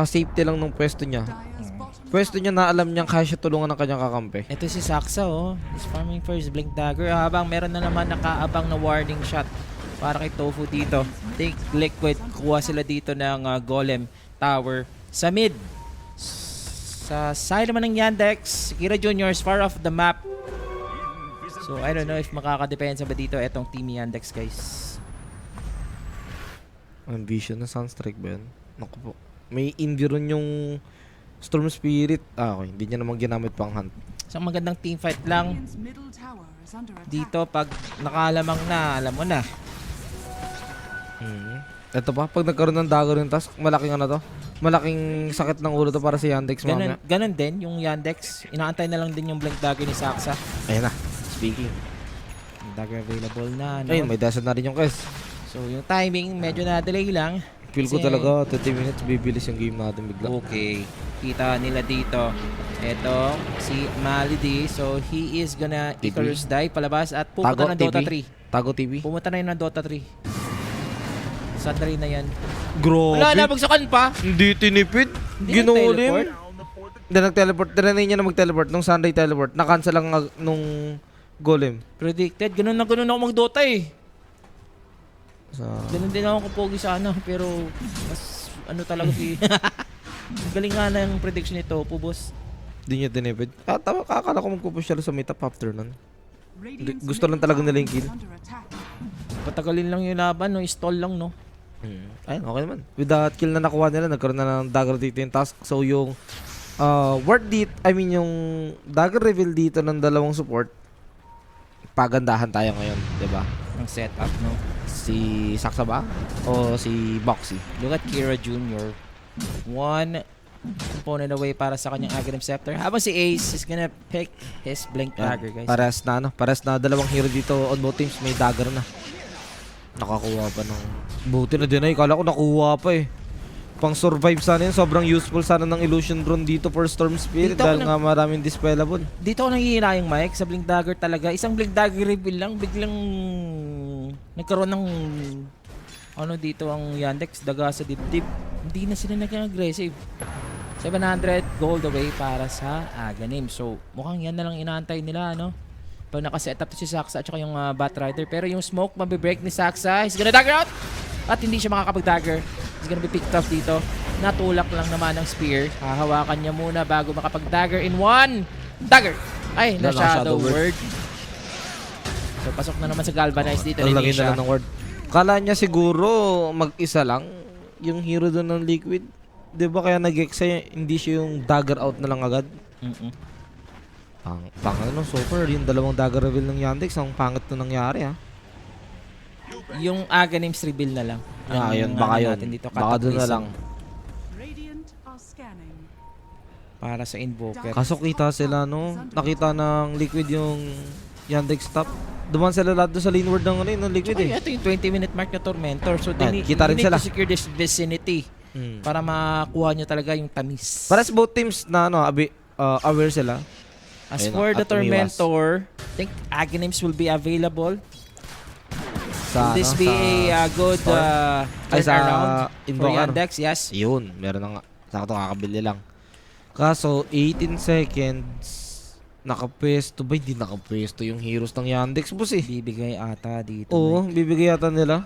Speaker 2: safety lang ng pwesto niya.
Speaker 5: Dire's bottom
Speaker 2: Pwesto niya na alam niyang kaya siya tulungan ng kanyang kakampi.
Speaker 1: Ito si Saksa, oh. He's farming for his Blink Dagger. Habang meron na naman nakaabang na warning shot para kay Tofu dito. Think Liquid. Kuha sila dito ng Golem Tower sa mid. Sa side naman ng Yandex, Kira Jr. is far off the map. So, I don't know if makakadepensa ba dito etong Team Yandex, guys.
Speaker 2: Ang vision na Sunstrike ba yun? Naku po. May Environ yung Storm Spirit. Okay. Hindi niya naman ginamit pang hunt.
Speaker 1: Isang magandang teamfight lang.
Speaker 5: Radiant's middle tower is under attack.
Speaker 1: Dito, pag nakalamang na, alam mo na.
Speaker 2: Ito pa, pag nagkaroon ng dagger yung task, malaking to? Malaking sakit ng ulo to para sa Yandex mamaya.
Speaker 1: Ganun din, yung Yandex. Inaantay na lang din yung Blink Dagger ni Saksa.
Speaker 2: Ayan na. Speaking.
Speaker 1: Yung dagger available na. No?
Speaker 2: Ayun, may dasad na rin yung Quest.
Speaker 1: So, yung timing, medyo na-delay lang.
Speaker 2: Feel ko
Speaker 1: Kasi-
Speaker 2: talaga, 30 minutes, bibilis yung game natin bigla.
Speaker 1: Okay. Kita nila dito. Ito, si Malady. So, he is gonna
Speaker 2: TP.
Speaker 1: Icarus dive palabas at pumunta
Speaker 2: Tago,
Speaker 1: ng Dota
Speaker 2: TP.
Speaker 1: 3.
Speaker 2: Tago TV.
Speaker 1: Pumunta na yun ng Dota 3. Sandali na yan.
Speaker 2: Grabe.
Speaker 1: Wala, nabagsakan pa.
Speaker 2: Hindi tinipid.
Speaker 1: Hindi
Speaker 2: Ginulim.
Speaker 1: nag-teleport?
Speaker 2: Hindi nag-teleport. Tinanay niya na mag-teleport. Nung Sunday teleport. Na-cancel lang nung Golem.
Speaker 1: Predicted. Ganun na ganun ako mag-Dota eh.
Speaker 2: Sa...
Speaker 1: Ganun din ako kapogi sa ano. Pero, mas ano talaga si... Galing nga na yung prediction nito, boss.
Speaker 2: Hindi niya tinipid. Tama, kakala ko magpupush siya sa may top after nun.
Speaker 5: Radiant's
Speaker 2: Gusto lang
Speaker 5: middle
Speaker 2: talaga
Speaker 5: tower
Speaker 2: nila yung kill.
Speaker 5: is under attack.
Speaker 1: Patagalin lang yung laban, no? Stall lang, no?
Speaker 2: Ayun, okay naman. With that kill na nakuha nila, nagkaroon na ng dagger dito yung task. So yung yung dagger reveal dito ng dalawang support, pagandahan tayo ngayon, 'di ba?
Speaker 1: Ang setup, no?
Speaker 2: Si Saksa ba? O si Boxy?
Speaker 1: Look at Kira Jr. One component away para sa kanyang Aghanim Scepter. Habang si Ace is gonna pick his Blink Dagger, guys.
Speaker 2: Pares na dalawang hero dito on both teams, may dagger na. Nakakuha pa ng... Buti na din ay, kala ko nakuha pa eh. Pang survive sana yun, sobrang useful sana ng Illusion Drone dito for Storm Spirit
Speaker 1: Dito
Speaker 2: dahil
Speaker 1: ako
Speaker 2: nga maraming dispellable.
Speaker 1: Dito ako nanghihina yung mic sa Blink Dagger talaga. Isang Blink Dagger reveal lang, biglang nagkaroon ng ano dito ang Yandex, daga sa dibdib. Hindi na sila naging aggressive. 700 gold away para sa Aghanim. So, mukhang yan na lang inaantay nila, no? Pag nakaset up to si Saksa at saka yung Bat Rider. Pero yung smoke, mabibreak ni Saksa. He's gonna dagger out! At hindi siya makakapag-dagger. gonna be picked off dito. Natulak lang naman ng spear. Hahawakan niya muna bago makapag-dagger in one. Dagger! Ay,
Speaker 2: Wala,
Speaker 1: na-shadow
Speaker 2: shadow word.
Speaker 1: word. So, pasok na naman sa Galvanize dito.
Speaker 2: Ang laki
Speaker 1: Linisha.
Speaker 2: na lang ng word. Kala niya siguro mag-isa lang yung hero doon ng Liquid. 'Di ba kaya nag-exa hindi siya yung dagger out na lang agad?
Speaker 1: Mm-mm.
Speaker 2: Ano, so far, yung dalawang dagger reveal ng Yandex, ang pangit na nangyari ha.
Speaker 1: Yung Aghanim's reveal na lang.
Speaker 2: Ah,
Speaker 1: Ang
Speaker 2: yun, baka
Speaker 1: ano
Speaker 2: yun.
Speaker 1: natin dito,
Speaker 2: Baka doon na
Speaker 1: Cataclysm
Speaker 2: lang.
Speaker 5: Radiant are scanning.
Speaker 1: para sa Invoker.
Speaker 2: Kaso kita sila, no? Nakita ng Liquid yung Yandex top. Duman sila lahat doon sa lane ward ng, ng Liquid
Speaker 1: Ay,
Speaker 2: eh.
Speaker 1: ito yung 20-minute mark na Tormentor. So, they
Speaker 2: Ayan,
Speaker 1: need,
Speaker 2: kita rin
Speaker 1: you need
Speaker 2: sila.
Speaker 1: to secure this vicinity para makuha nyo talaga yung tamis.
Speaker 2: Para sa both teams na aware sila.
Speaker 1: As
Speaker 2: Ayun,
Speaker 1: for the
Speaker 2: at umiwas.
Speaker 1: Tormentor, I think Aghanims will be available.
Speaker 2: Sa,
Speaker 1: Will this be a good
Speaker 2: Ay, sa
Speaker 1: turnaround for
Speaker 2: Invoker.
Speaker 1: Yandex? Yes.
Speaker 2: Yun, meron na nga. Sakto kakabili lang. Kaso, 18 seconds. Nakapwesto ba? Hindi nakapwesto yung heroes ng Yandex, boss eh.
Speaker 1: Bibigay ata dito.
Speaker 2: Oo,
Speaker 1: Mike.
Speaker 2: bibigay yata nila.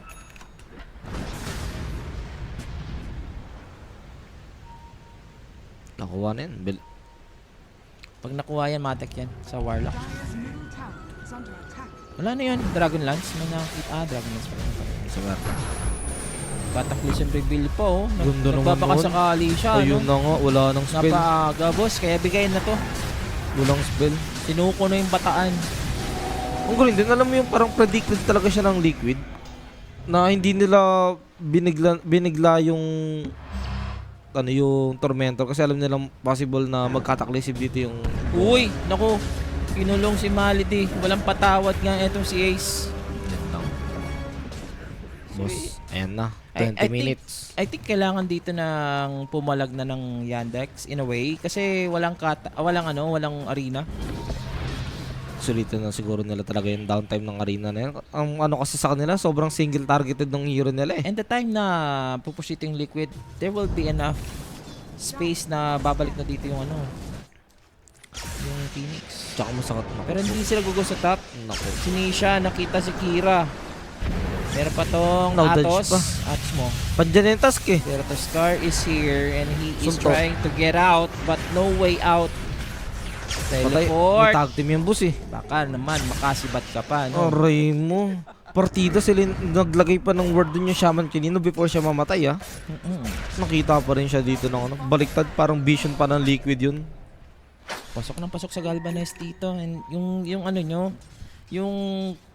Speaker 2: Nakuha na yan.
Speaker 1: Pag nakuha yan, matek yan sa Warlock.
Speaker 5: Dire's middle tower is under attack.
Speaker 1: Wala na yun. Dragon Lance. May nakakita. Dragon Lance pala. Cataclysm reveal po.
Speaker 2: Ganda naman
Speaker 1: Nagbabakasakali siya.
Speaker 2: Ayun na nga, wala nang spell.
Speaker 1: Napaaga, boss. Kaya bigayin na to.
Speaker 2: Walang spell.
Speaker 1: Sinuko na yung bataan.
Speaker 2: Ang galing din, alam mo yung parang predicted talaga siya ng Liquid. Na hindi nila binigla yung yung Tormentor kasi alam nilang possible na magkataklysib dito yung
Speaker 1: Uy, naku. Kinulong si Malady. Walang patawad nga etong si Ace.
Speaker 2: yan lang. Boss, ayan na.
Speaker 1: I
Speaker 2: 20 minutes.
Speaker 1: I think kailangan dito ng pumalag na ng Yandex in a way kasi walang arena.
Speaker 2: Sulitin na siguro nila talaga yung downtime ng arena na yan. Ang ano kasi sa kanila, sobrang single targeted ng hero nila eh.
Speaker 1: And the time na pupush ito yung Liquid, there will be enough space na babalik na dito yung yung Phoenix.
Speaker 2: Tsaka masakit na.
Speaker 1: Pero hindi sila gugo sa top.
Speaker 2: Naku.
Speaker 1: Si Nisha, nakita si Kira. Meron pa tong
Speaker 2: No-dodge
Speaker 1: Atos.
Speaker 2: pa.
Speaker 1: Atos mo.
Speaker 2: Pandyan yung task eh.
Speaker 1: Pero the Scar is here and he is
Speaker 2: Suntok.
Speaker 1: trying to get out but no way out.
Speaker 2: Patay.
Speaker 1: Teleport.
Speaker 2: May tag team yung boss eh.
Speaker 1: Baka naman makasibat ka pa. No?
Speaker 2: Aray mo. Partida sila naglagay pa ng word dun yung Shaman kanino before siya mamatay ah.
Speaker 1: Mm-mm.
Speaker 2: Nakita pa rin siya dito ng baliktad parang vision pa ng Liquid yun.
Speaker 1: Pasok ng pasok sa Galvanize dito. And yung ano nyo, yung,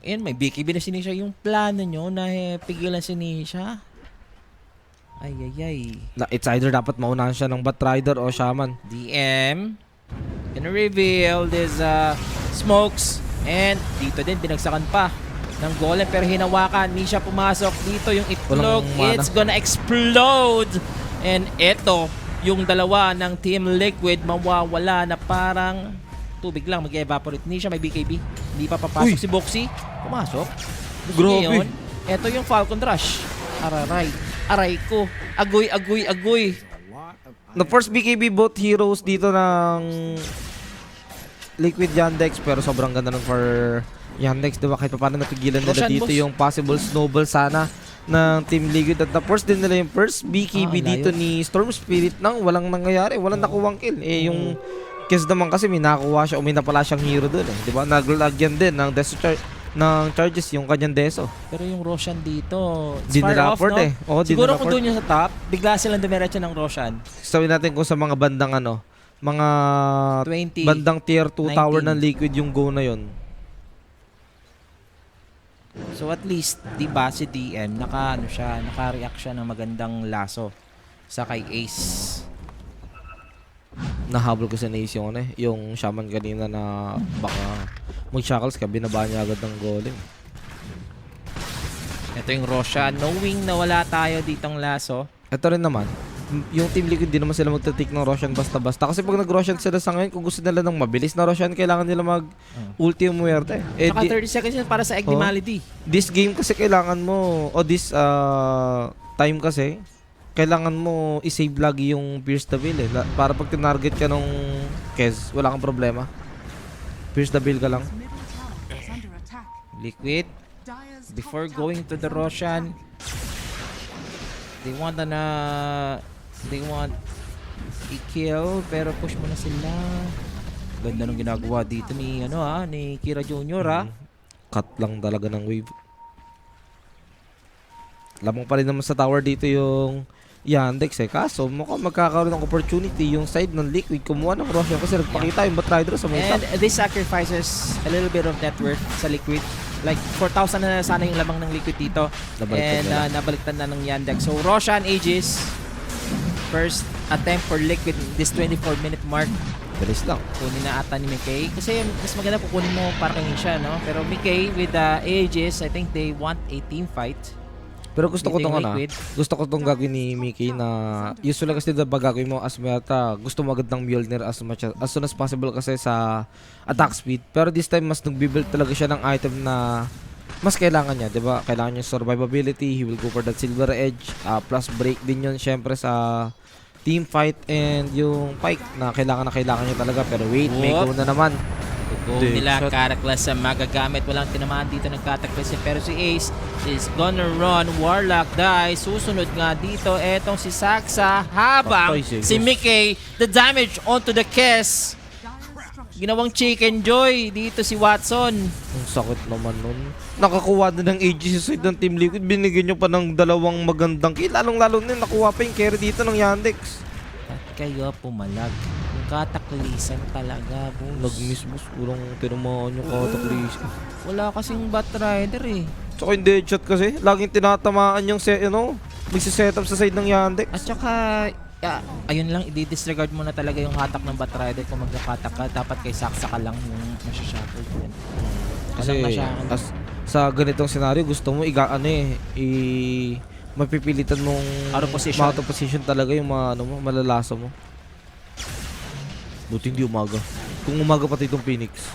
Speaker 1: may BKB na si Nisha. Yung plano nyo na pigilan si Nisha. Ay.
Speaker 2: It's either dapat maunahan siya ng Batrider o Shaman.
Speaker 1: DM. Gonna reveal this smokes. And dito din, binagsakan pa ng golem. Pero hinawakan. Nisha pumasok dito. Yung itlog,
Speaker 2: Walang mana.
Speaker 1: it's gonna explode. And eto, yung dalawa ng Team Liquid mawawala na parang tubig lang, mag-evaporate. Nisha may BKB. Hindi pa papasok
Speaker 2: Uy!
Speaker 1: si Boxy. Pumasok. Gusto
Speaker 2: Grabe.
Speaker 1: niya yun. Eto yung Falcon Rush. Araray. Aray ko. Agoy.
Speaker 2: The first BKB both heroes dito ng Liquid Yandex pero sobrang ganda nun for Yandex, diba? Kahit pa paano napigilan nila
Speaker 1: Roshan,
Speaker 2: dito
Speaker 1: boss.
Speaker 2: yung possible snowball sana ng Team Liquid at na-force din nila yung first BKB
Speaker 1: layo.
Speaker 2: dito ni Storm Spirit nang walang nangyayari, walang nakuwang kill. Eh yung Kes naman kasi may nakuha siya o may napala siyang hero doon eh. Diba? Naglagyan din ng charges yung kanyang deso.
Speaker 1: Pero yung Roshan dito, it's
Speaker 2: Di
Speaker 1: far
Speaker 2: nila
Speaker 1: off,
Speaker 2: afford
Speaker 1: no?
Speaker 2: eh. Oo, di
Speaker 1: Siguro
Speaker 2: nila
Speaker 1: kung
Speaker 2: afford.
Speaker 1: doon yung sa top, bigla silang dumiretso ng Roshan.
Speaker 2: Sabihin natin kung sa mga bandang mga
Speaker 1: 20.
Speaker 2: bandang tier 2 tower
Speaker 1: 19.
Speaker 2: ng Liquid yung go na yon.
Speaker 1: So at least, di ba, si DM, naka-react siya ng magandang laso sa kay Ace.
Speaker 2: Nahabol ko sa Ace yung yung Shaman kanina na baka mag-shackles ka, binaba niya agad ng golem.
Speaker 1: Ito yung Roshan, knowing na wala tayo ditong laso.
Speaker 2: Ito rin naman, yung Team Liquid di naman sila magtatik ng Roshan basta-basta. Kasi pag nag-Roshan sila sa ngayon, kung gusto nila ng mabilis na Roshan, kailangan nila mag-ulti muerte. Eh,
Speaker 1: Naka 30 seconds yun para sa Egnimality.
Speaker 2: this game kasi kailangan mo, o this time kasi, kailangan mo i-save lagi yung Pierce the Veil eh. Para pag tinarget ka nung Kez, wala kang problema. Pierce the Veil ka lang.
Speaker 5: Middle tower is under attack.
Speaker 1: Liquid,
Speaker 5: Dire's
Speaker 1: before
Speaker 5: top
Speaker 1: going
Speaker 5: tower
Speaker 1: to
Speaker 5: is
Speaker 1: the
Speaker 5: under
Speaker 1: Roshan,
Speaker 5: attack.
Speaker 1: They want i-kill, pero push mo na sila. Ganda nung ginagawa dito ni ni Kira Jr.
Speaker 2: Cut lang talaga ng wave. Lamang pa rin naman sa tower dito yung Yandex kaso mukhang magkakaroon ng opportunity yung side ng Liquid kumuha ng Roshan kasi nagpakita yung Batrider sa mga
Speaker 1: And this sacrifices a little bit of net worth sa Liquid. Like 4,000 na sana yung lamang ng Liquid dito.
Speaker 2: Nabaliktad
Speaker 1: And nabaliktad na ng Yandex. So Roshan Aegis, first attempt for Liquid this 24-minute mark.
Speaker 2: Bilis lang.
Speaker 1: Kunin na ata ni Mickey. Kasi mas maganda kukunin mo para kay siya, no? Pero Mickey with the Aegis, I think they want a team fight.
Speaker 2: Pero gusto ko
Speaker 1: Dito
Speaker 2: tong
Speaker 1: yung Liquid.
Speaker 2: gusto ko tong gagawin ni Mickey na usually kasi diba gagawin mo as meta gusto mo agad ng Mjolnir as soon as possible kasi sa attack speed. Pero this time mas nagbi-build talaga siya ng item na mas kailangan niya, 'di ba? Kailangan niya survivability, he will go for that silver edge, plus break din 'yon syempre sa team fight and yung pike na kailangan niya talaga pero wait, may
Speaker 1: Whoop.
Speaker 2: go na naman.
Speaker 1: Go
Speaker 2: Dude,
Speaker 1: nila,
Speaker 2: shot.
Speaker 1: Cataclysm magagamit. Walang tinamaan dito ng Cataclysm. Pero si Ace is gonna run. Warlock dies. Susunod nga dito. Etong si Saksa. Habang
Speaker 2: Patay,
Speaker 1: si Mickey, the damage onto the Kes.
Speaker 5: Dire structures.
Speaker 1: Ginawang chicken joy. Dito si Watson.
Speaker 2: Ang sakit naman nun. Nakakuha na ng AG sa side ng Team Liquid. Binigyan nyo pa ng dalawang magandang kill. Lalong-lalo na nakuha pa yung carry dito ng Yandex.
Speaker 1: At kayo pumalag. Yung Cataclysm talaga, boss.
Speaker 2: Nag-miss boss. Kurang tinamaan yung Cataclysm.
Speaker 1: Wala kasing Batrider eh.
Speaker 2: Tsaka yung deadshot kasi. Laging tinatamaan yung nagsiset up sa side ng Yandex.
Speaker 1: At saka, ayun lang, i-disregard mo na talaga yung hatak ng Batrider kung magkakatak ka. Dapat kay Saksa ka lang yung masyashuffle din.
Speaker 2: Kasi
Speaker 1: Alam na siya.
Speaker 2: sa ganitong senaryo gusto mo mapipilitan mong
Speaker 1: Out of position.
Speaker 2: out of position talaga yung malalasa mo. Buti hindi umaga. Kung umaga pati itong Phoenix,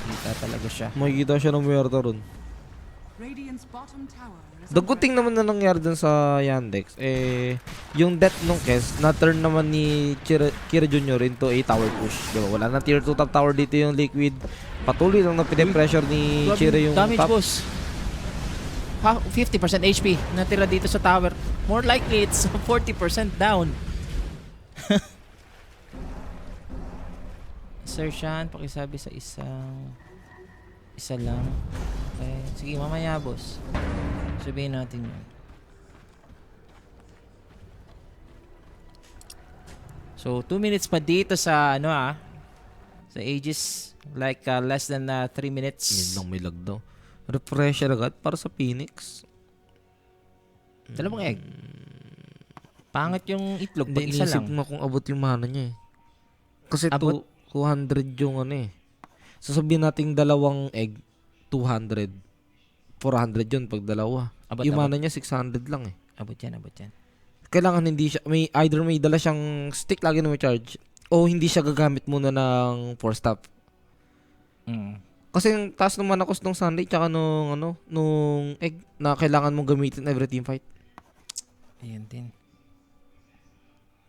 Speaker 1: Kita talaga siya.
Speaker 2: makikita siya ng Muerta ron.
Speaker 5: Radiant's bottom tower is
Speaker 2: The
Speaker 5: under
Speaker 2: good thing naman na nangyari dun sa Yandex, yung death nung Kes, na-turn naman ni Kira Jr. into a tower push. Diba? Wala na tier 2 top tower dito yung Liquid. Patuloy lang na pine-pressure ni Kira yung
Speaker 1: damage,
Speaker 2: top.
Speaker 1: boss. 50% HP natira dito sa tower. More likely, it's 40% down. Sir Sean, pakisabi sa isa lang. Okay. Sige, mamaya, boss. Sabihin natin yun. So, 2 minutes pa dito sa, sa Aegis. Like, less than 3 minutes.
Speaker 2: Yun lang may lag daw. Refresher agad para sa Phoenix.
Speaker 1: Dalawang egg. Pangit yung itlog pag
Speaker 2: Hindi,
Speaker 1: isa
Speaker 2: inisip
Speaker 1: lang.
Speaker 2: mo kung abot yung mana niya eh. Kasi
Speaker 1: Abot?
Speaker 2: 200 yung Sasabihin nating dalawang egg, 200. 400 yun pag dalawa.
Speaker 1: Abot,
Speaker 2: Yung
Speaker 1: abot.
Speaker 2: mana niya 600 lang eh.
Speaker 1: Abot yan, abot yan.
Speaker 2: Kailangan hindi siya, either may dala siyang stick lagi na may charge o hindi siya gagamit muna ng force stop.
Speaker 1: Mm.
Speaker 2: Kasi yung taas ng mana cost ng Sunday tsaka nung egg na kailangan mong gamitin every team fight.
Speaker 1: Ayan din.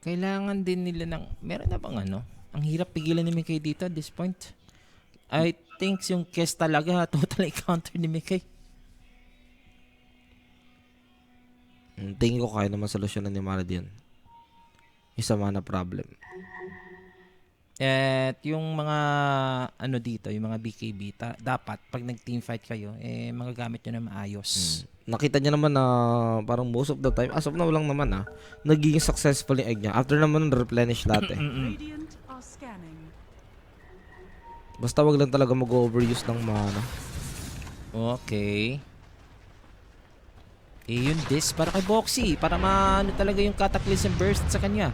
Speaker 1: Kailangan din nila ng... Meron na bang Ang hirap pigilan ni Mickey dito at this point. I think yung Kes talaga totally counter ni Mickey.
Speaker 2: Tingin ko kaya naman solusyonan ni Malad yun. Isa mana problem.
Speaker 1: At yung mga dito, yung mga BKB, dapat pag nag-team fight kayo, magagamit nyo na maayos.
Speaker 2: Nakita niya naman na parang most of the time, as of now lang naman nagiging successful yung egg niya. After naman replenish dati.
Speaker 5: Radiant are scanning.
Speaker 2: Basta wag lang talaga mag-overuse ng mana.
Speaker 1: Okay. Yun para kay Boxy. Para talaga yung Cataclysm burst sa kanya.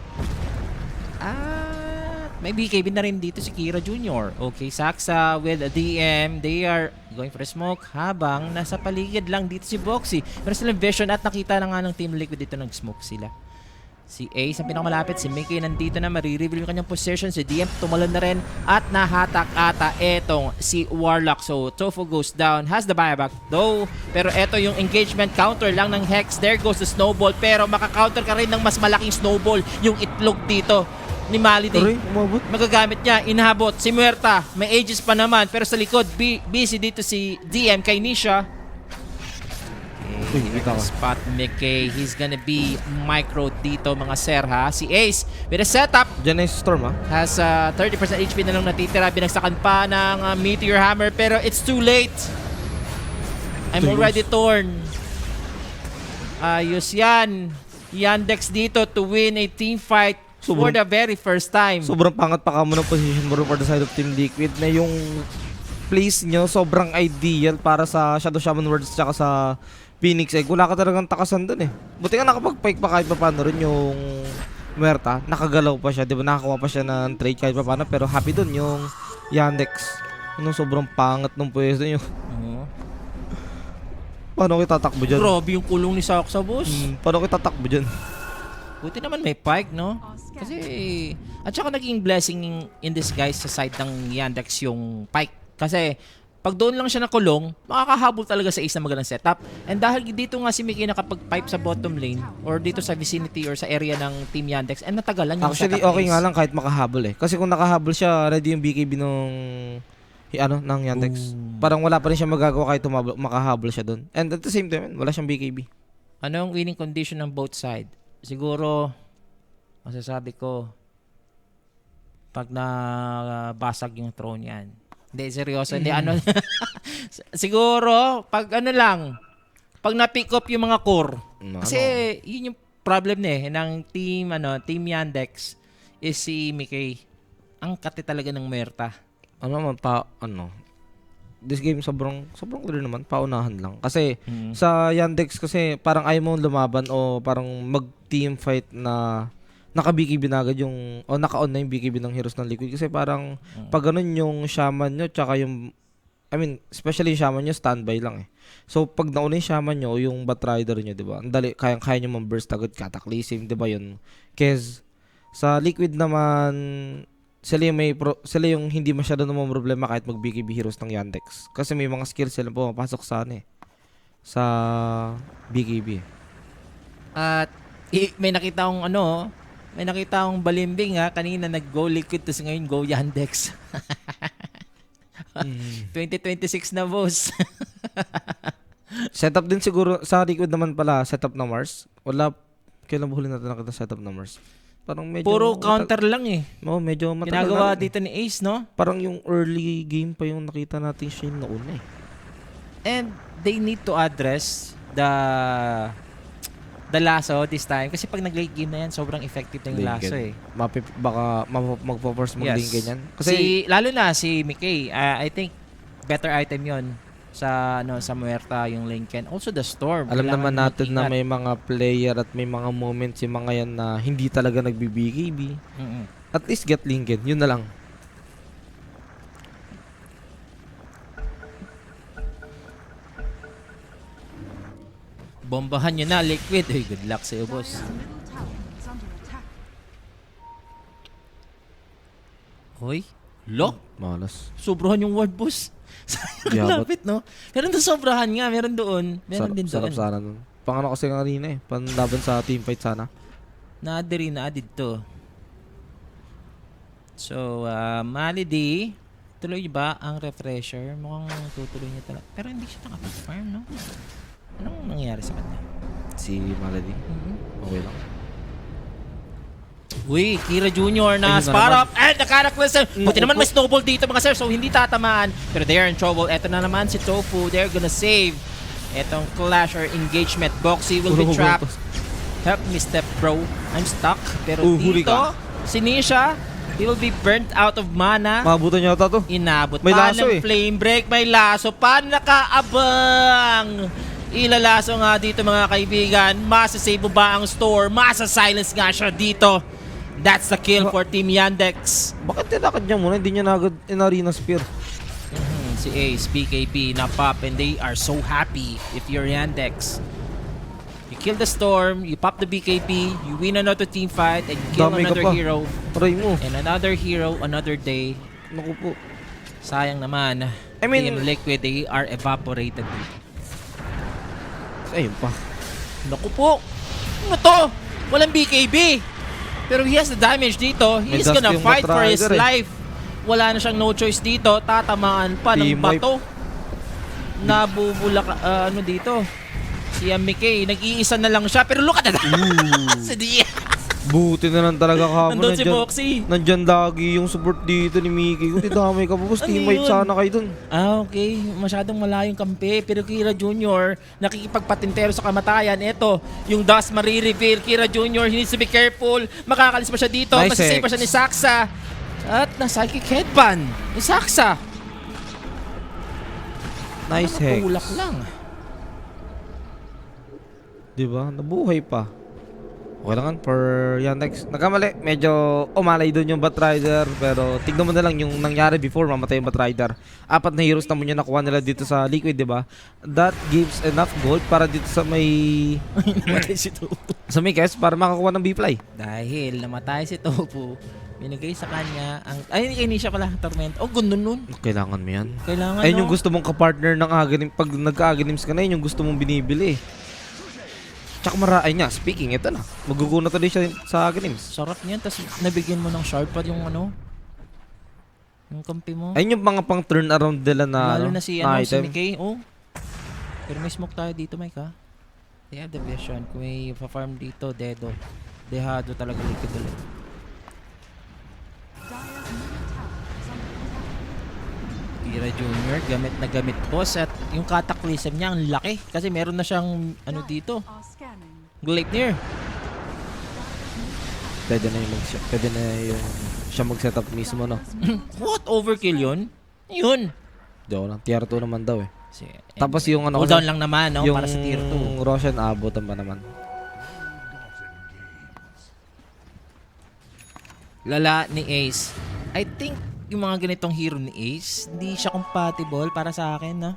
Speaker 1: May BKB na rin dito si Kira Jr. Okay, Saksa with a DM. They are going for a smoke habang nasa paligid lang dito si Boxy. Meron silang vision at nakita na nga ng Team Liquid dito nag-smoke sila. Si Ace ang pinakamalapit. Si Mickey nandito na. Marireveal yung kanyang position. Si DM tumalon na rin. At nahatak ata etong si Warlock. So, Tofu goes down. Has the buyback though. Pero eto yung engagement counter lang ng Hex. There goes the snowball. Pero makakounter ka rin ng mas malaking snowball. Yung itlog dito ni Malady.
Speaker 2: Aray, umabot.
Speaker 1: Magagamit niya. Inahabot. Si Muerta. May Aegis pa naman. Pero sa likod, busy dito si DM kay Nisha. Okay.
Speaker 2: Uy, kita ka.
Speaker 1: Spot Mickey. He's gonna be micro dito mga sir ha. Si Ace with a setup.
Speaker 2: Diyan na yung Storm, ha?
Speaker 1: Has 30% HP na lang natitira. Binagsakan pa ng Meteor Hammer pero it's too late. I'm
Speaker 2: Three
Speaker 1: already torn. Ayos yan. Yandex dito to win a team fight for the very first time.
Speaker 2: Sobrang pangat pa kamo ng position mo for the side of Team Liquid na yung place nyo sobrang ideal para sa Shadow Shaman Worlds tsaka sa Phoenix Egg. Wala ka talagang takasan dun eh. Buti nga nakapag-pike pa kahit pa paano rin yung Muerta. Nakagalaw pa siya, di ba? Nakakuha pa siya ng trade kahit pa paano. Pero happy dun yung Yandex. Ano, sobrang pangat ng pwesto nyo. Paano kayo tatakbo dyan?
Speaker 1: Grabe yung kulong ni Saksa, boss.
Speaker 2: Paano kayo tatakbo dyan?
Speaker 1: Buti naman may pike, no? Kasi, at saka naging blessing in disguise sa side ng Yandex yung pike. Kasi, pag doon lang siya nakulong, makakahabol talaga sa Ace na magandang setup. And dahil dito nga si Mickey nakapag-pipe sa bottom lane, or dito sa vicinity or sa area ng Team Yandex, and natagalan yung
Speaker 2: Actually,
Speaker 1: setup
Speaker 2: okay
Speaker 1: ni
Speaker 2: nga
Speaker 1: Ace.
Speaker 2: lang kahit makahabol eh. Kasi kung nakahabol siya, ready yung BKB nung ng Yandex. Parang wala pa rin siya magagawa kahit makahabol siya doon. And at the same time, wala siyang BKB.
Speaker 1: Ano ang winning condition ng both side? Siguro, masasabi ko, pag nabasag yung throne yan. Hindi, seryoso. Hindi, ano. Siguro, pag ano lang, pag na-pick up yung mga core. Kasi, yun yung problem ng Team Yandex is si Mickey. Ang kate talaga ng Muerta.
Speaker 2: This game sobrang clear naman, paunahan lang. Kasi sa Yandex kasi parang ayaw mo lumaban o parang mag-team fight na naka-BKB na agad yung o naka-on na yung BKB ng Heroes ng Liquid kasi parang pag ganun yung shaman nyo tsaka yung especially yung shaman nyo standby lang eh. So pag nauna yung shaman nyo o yung Batrider nyo, 'di ba? Ang dali kaya nyo mag-burst agad Cataclysm, 'di ba yun? Kez sa Liquid naman sila yung hindi masyado namang problema kahit mag-BKB Heroes ng Yandex. Kasi may mga skills sila pumapasok sa BKB.
Speaker 1: At may nakita akong balimbing kanina nag-go Liquid tapos ngayon go Yandex. 2026 na, boss.
Speaker 2: Setup din siguro sa Liquid naman pala, setup na Mars. Wala, kailan ba huli natin nakita setup na Mars? Parang medyo
Speaker 1: Puro counter lang eh.
Speaker 2: Medyo matagal
Speaker 1: Ginagawa
Speaker 2: na
Speaker 1: dito ni Ace, no?
Speaker 2: Parang yung early game pa yung nakita natin siya yung nauna eh.
Speaker 1: And they need to address the lasso this time. Kasi pag nag-late game na yan, sobrang effective na yung lasso eh.
Speaker 2: Baka magpo-force mag-lane ganyan. Kasi
Speaker 1: Lalo na si Mickey, I think better item yon sa Muerta yung Lincoln. Also the Storm.
Speaker 2: alam
Speaker 1: Kailangan
Speaker 2: naman natin na
Speaker 1: mag-ingat.
Speaker 2: may mga player at may mga moments yung mga yan na hindi talaga nagbi-BKB. At least get Lincoln. Yun na lang.
Speaker 1: Bombahan nyo na, Liquid. Hey, good luck sa'yo, boss.
Speaker 5: Dire's middle tower is under attack.
Speaker 1: Hoy, lock.
Speaker 2: Malas.
Speaker 1: Sobrahan yung ward, boss. Sayang
Speaker 2: Yabat.
Speaker 1: lapit, no? Meron doon sobrahan nga. Meron doon. Meron din
Speaker 2: Sarap
Speaker 1: doon.
Speaker 2: sana nun. Pangano kasi kanina eh. Panlaban sa teamfight sana.
Speaker 1: Na-add to. So, Malady, tuloy ba ang refresher? Mukhang tutuloy niya talaga. Pero hindi siya nakapag-farm, no? Anong nangyari sa kanya?
Speaker 2: Si Malady. Okay lang.
Speaker 1: Uy, Kira Jr. na
Speaker 2: Ayun na
Speaker 1: spot
Speaker 2: naman.
Speaker 1: up and nakarakwil sir. Buti naman may snowball dito mga sir, so hindi tatamaan. Pero they are in trouble. Eto na naman si Tofu. They're gonna save etong clash or engagement. Boxy will be trapped. Help me step bro. I'm stuck. Pero
Speaker 2: Huli
Speaker 1: dito,
Speaker 2: ka.
Speaker 1: si Nisha, he will be burnt out of mana.
Speaker 2: Mabutan niya ata to.
Speaker 1: Inabot
Speaker 2: May
Speaker 1: pa
Speaker 2: laso
Speaker 1: ng
Speaker 2: eh.
Speaker 1: flame break. May laso pa. Nakaabang. Ilalaso nga dito mga kaibigan. Masasave mo ba ang store? Masa-silence nga siya dito. That's the kill for Team Yandex.
Speaker 2: Bakit tinakad niya muna? Hindi niya nagad in arena spear.
Speaker 1: Si Ace, BKB, na pop, and they are so happy if you're Yandex. You kill the storm, you pop the BKB, you win another team fight, and you kill
Speaker 2: Dami ka
Speaker 1: another
Speaker 2: pa.
Speaker 1: hero.
Speaker 2: Try mo.
Speaker 1: And another hero, another day.
Speaker 2: Naku po.
Speaker 1: Sayang naman.
Speaker 2: I mean-
Speaker 1: Team Liquid, they are evaporated.
Speaker 2: Ayun pa.
Speaker 1: Naku po. Ano to? Walang BKB. Pero he has the damage dito.
Speaker 2: May
Speaker 1: He's
Speaker 2: dust
Speaker 1: gonna
Speaker 2: yung
Speaker 1: fight for his
Speaker 2: Batrider eh.
Speaker 1: life. Wala na siyang no choice dito. Tatamaan pa ng
Speaker 2: Team wipe.
Speaker 1: bato. Nabubula ka, dito. Si Mickey, nag-iisa na lang siya. Pero look at that. Si Diaz.
Speaker 2: Buti na lang talaga ka mo.
Speaker 1: Nandun si Boxy.
Speaker 2: Nandyan lagi yung support dito ni Mickey. Kung damay ka po,
Speaker 1: Ano
Speaker 2: teammate
Speaker 1: yun?
Speaker 2: sana kayo dun.
Speaker 1: Ah, okay. Masyadong malayong kampi. Pero Kira Jr., nakikipagpatintero sa kamatayan. Ito, yung dust marireveal. Kira Jr., he needs to be careful. Makakalis pa siya dito.
Speaker 2: Nice
Speaker 1: Masisave pa
Speaker 2: Hex.
Speaker 1: siya ni Saksa. At na-psychic headband ni Saksa.
Speaker 2: Nice Hex.
Speaker 1: Tulak lang.
Speaker 2: Diba? Nabuhay pa. Okay lang for Yandex. Nagkamali. Medyo umalay doon yung Batrider. Pero tignan mo na lang yung nangyari before mamatay yung Batrider. 4 na heroes naman yung nakuha nila dito sa Liquid, diba? That gives enough gold para dito sa may...
Speaker 1: Namatay si Topo.
Speaker 2: sa may quest para makakuha ng B-Fly.
Speaker 1: Dahil namatay si Topo, binigay sa kanya ang... Ay, hindi siya pala. Tormento. Oh, ganoon nun.
Speaker 2: Kailangan mo yan.
Speaker 1: Kailangan,
Speaker 2: Ayun yung
Speaker 1: no?
Speaker 2: gusto mong kapartner ng Aghanim. Pag nagka-Aghanims ka na, yun yung gusto mong binibili. Tsaka ay niya, speaking, ito na. Maguguna to din siya sa Aghanims.
Speaker 1: Sarap niyan. Tapos nabigyan mo ng sharp pa yung ano. Yung kampi mo.
Speaker 2: Ayun yung mga pang turnaround nila na,
Speaker 1: Lalo
Speaker 2: ano,
Speaker 1: na si,
Speaker 2: na
Speaker 1: si
Speaker 2: item.
Speaker 1: Mickey. Oh. Pero may smoke tayo dito, Mike, ha? They have the vision. Kung may pa-farm dito, dedo. Dehado talaga liquid ulit.
Speaker 5: Dire's middle tower is under attack.
Speaker 1: Kira Jr. gamit na gamit boss at yung cataclysm niya ang laki kasi meron na siyang ano dito,
Speaker 5: Are scanning.
Speaker 1: Gleipnir.
Speaker 2: Pwede na yung siya mag-setup mismo, no?
Speaker 1: What overkill yun? Yun.
Speaker 2: Diyo lang, tier 2 naman daw eh.
Speaker 1: Si,
Speaker 2: Tapos yung ano,
Speaker 1: cooldown lang naman, no?
Speaker 2: yung
Speaker 1: Para sa tier 2.
Speaker 2: Roshan abutan pa naman.
Speaker 1: Lala ni Ace. I think yung mga ganitong hero ni Ace, hindi siya compatible para sa akin, na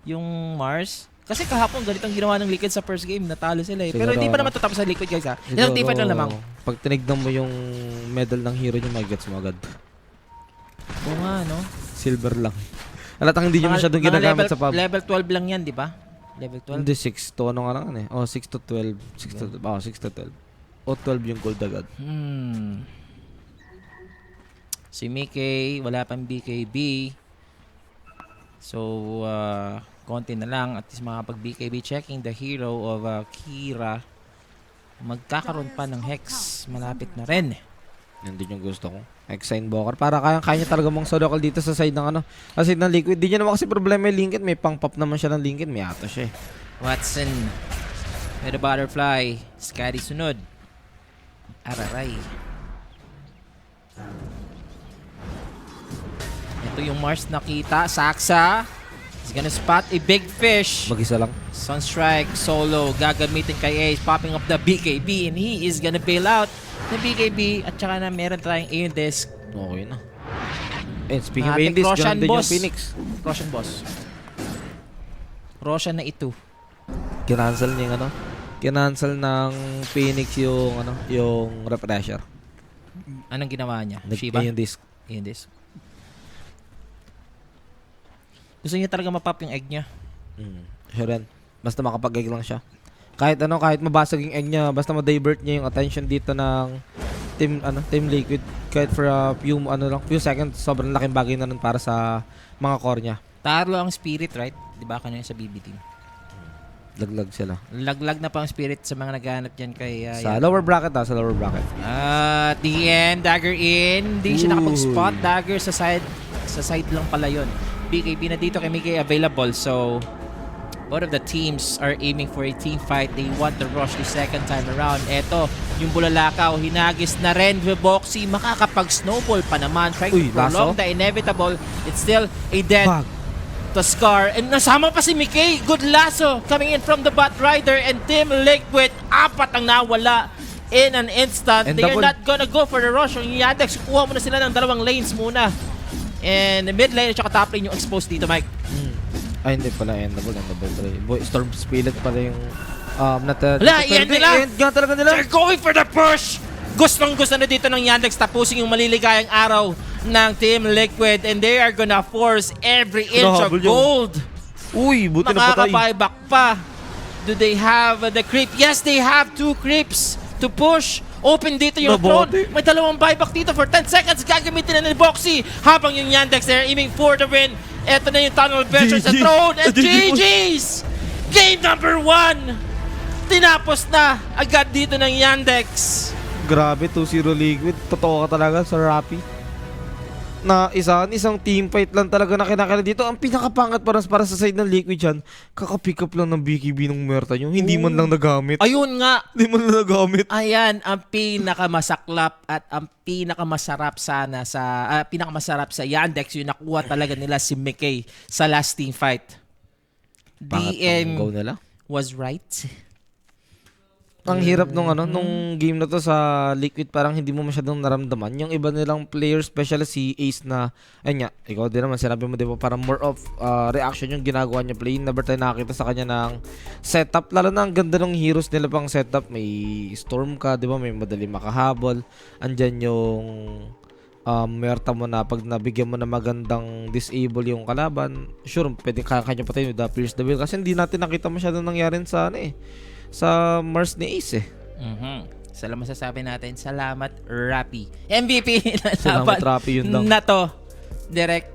Speaker 1: yung Mars. Kasi kahapon ganitong ginawa ng Liquid sa first game, natalo sila eh. Pero
Speaker 2: Siguro,
Speaker 1: hindi pa naman tatapos sa Liquid, guys, ha. Isang T5 lang naman.
Speaker 2: Pag tinignan mo yung medal ng hero niya, may gets mo agad.
Speaker 1: Oo nga, no?
Speaker 2: Silver lang. Alatang hindi niya masyadong ginagamit sa pub.
Speaker 1: Level 12 lang yan, di ba? Level 12.
Speaker 2: Hindi, 6 to ano nga lang eh. Oh, 6 to 12. 6 to 12. O 12 yung gold agad.
Speaker 1: Si Mickey, wala pang BKB. So, konti na lang. At least makapag-BKB. Checking the hero of Kira. Magkakaroon pa ng Hex. Malapit na rin.
Speaker 2: Yan din yung gusto ko. Exine Invoker. Para kaya niya talaga mong sodokal dito sa side ng ano. Sa side ng Liquid. Di niya naman kasi problema yung Lincoln. May pang-pop naman siya ng Lincoln. May ato siya eh.
Speaker 1: Watson. With a butterfly. Scary sunod. Araray. Ito yung Mars nakita. Saksa. He's gonna spot a big fish.
Speaker 2: Mag-isa lang.
Speaker 1: Sunstrike solo. Gagamitin kay Ace. Popping up the BKB. And he is gonna bail out the BKB. At saka na meron tayong Aeon Disc.
Speaker 2: Okay na. And speaking of
Speaker 1: Matik
Speaker 2: Indies,
Speaker 1: Roshan,
Speaker 2: ganun din yung
Speaker 1: boss.
Speaker 2: Phoenix.
Speaker 1: Roshan boss. Roshan na ito.
Speaker 2: Kinancel niya yung ano. Kinancel ng Phoenix yung ano, yung refresher.
Speaker 1: Anong ginawa niya? Shiba?
Speaker 2: Yung disc.
Speaker 1: Aeon Disc. Gusto niya talaga mapop yung egg niya.
Speaker 2: Sure yan. Basta makapag-egg lang siya. Kahit ano, kahit mabasag yung egg niya, basta ma-divert niya yung attention dito ng Team Liquid. Kahit for a few seconds, sobrang laking bagay na nun para sa mga core niya.
Speaker 1: Tarlo ang spirit, right? Di ba kanina sa BB team?
Speaker 2: Laglag sila.
Speaker 1: Laglag na pa ang spirit sa mga naghahanap dyan kay...
Speaker 2: Sa lower bracket sa lower bracket.
Speaker 1: At the end, dagger in. Hindi siya nakapag-spot. Dagger sa side lang pala yun. BKB na dito kay Mickey available. So, both of the teams are aiming for a team fight. They want to rush the second time around. Eto, yung Bulalakaw, hinagis na rin. Boxy, makakapag-snowball pa naman. Trying to prolong the inevitable. It's still a dead
Speaker 2: Bag.
Speaker 1: Tuskar. And nasama pa si Mickey. Good lasso coming in from the Bat Rider. And Team Liquid, 4 ang nawala in an instant.
Speaker 2: And
Speaker 1: They are
Speaker 2: double.
Speaker 1: not gonna go for the rush. Yung Yandex, kuha muna sila ng 2 lanes muna. And the mid lane at saka top lane yung exposed dito, Mike.
Speaker 2: Ay, hindi pala. Endable. Boy, Storm Spirit pala yung...
Speaker 1: Wala, i-end nila.
Speaker 2: I-end nga talaga nila.
Speaker 1: They're going for the push! Gustong-gusto na dito ng Yandex tapusin yung maliligayang araw ng Team Liquid. And they are gonna force every inch of
Speaker 2: Hinahabol yun.
Speaker 1: gold.
Speaker 2: Uy, buti na patay.
Speaker 1: Makaka-buyback pa. Do they have the creep? Yes, they have 2 creeps to push. Open dito yung throne.
Speaker 2: Nabote.
Speaker 1: May 2 buyback dito for 10 seconds. Gagamitin na ni Boxy. Habang yung Yandex they're aiming for the win. Eto na yung tunnel venture sa
Speaker 2: GG.
Speaker 1: throne. And
Speaker 2: GG.
Speaker 1: GG's! Game number 1! Tinapos na agad dito ng Yandex.
Speaker 2: Grabe, 2-0 Liquid. Totoo ka talaga sa Rappi. Na isang team fight lang talaga na kinakailan dito. Ang pinakapangat para sa side ng Liquid dyan, kaka-pick up lang ng BKB ng Merta nyo. Hindi man lang nagamit.
Speaker 1: Ayun nga.
Speaker 2: Hindi man lang nagamit.
Speaker 1: Ayan ang pinakamasaklap at ang pinakamasarap sa Yandex yung nakuha talaga nila si Mickey sa last team fight.
Speaker 2: Pangat ng go
Speaker 1: DM
Speaker 2: nila.
Speaker 1: was right.
Speaker 2: Ang hirap nung game na to sa Liquid, parang hindi mo masyadong naramdaman. Yung iba nilang player, especially si Ace na, ayun nga, ikaw din naman, sinabi mo di ba, parang more of reaction yung ginagawa niya play. Never tayo nakakita sa kanya ng setup. Lalo na ang ganda ng heroes nila pang setup. May Storm ka, di ba, may madali makahabol. Andyan yung Merta mo na pag nabigyan mo na magandang disable yung kalaban, sure, pwede kanya patayin with the Pierce the Veil. Kasi hindi natin nakita masyadong nangyari sa Mars ni Ace
Speaker 1: Salamat masasabi natin. Salamat, Rappi. MVP na
Speaker 2: Salamat,
Speaker 1: laban
Speaker 2: Rappi, yun lang.
Speaker 1: na to. Direct.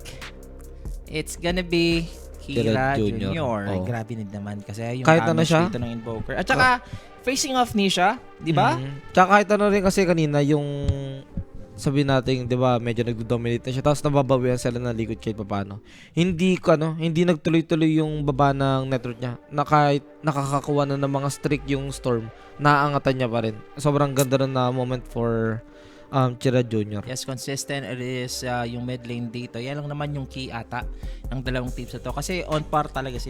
Speaker 1: It's gonna be Kira
Speaker 2: Kira
Speaker 1: Jr.
Speaker 2: Jr.
Speaker 1: Ay,
Speaker 2: Oh.
Speaker 1: grabe din naman kasi yung
Speaker 2: Kahit ano
Speaker 1: damage
Speaker 2: siya?
Speaker 1: dito ng Invoker. At saka, facing off ni siya, di ba?
Speaker 2: Tsaka kahit ano rin kasi kanina yung sabi natin, 'di ba, medyo nagdo-dominate na siya tapos nababawian sila ng Liquid kahit paano. Hindi nagtuloy-tuloy yung baba ng network niya. Na kahit nakakakuha na ng mga streak yung Storm, naaangatan niya pa rin. Sobrang ganda rin na moment for Kira Jr.
Speaker 1: Yes, consistent. It is yung mid lane dito. Yan lang naman yung key ata ng dalawang teams na to. Kasi on par talaga sila.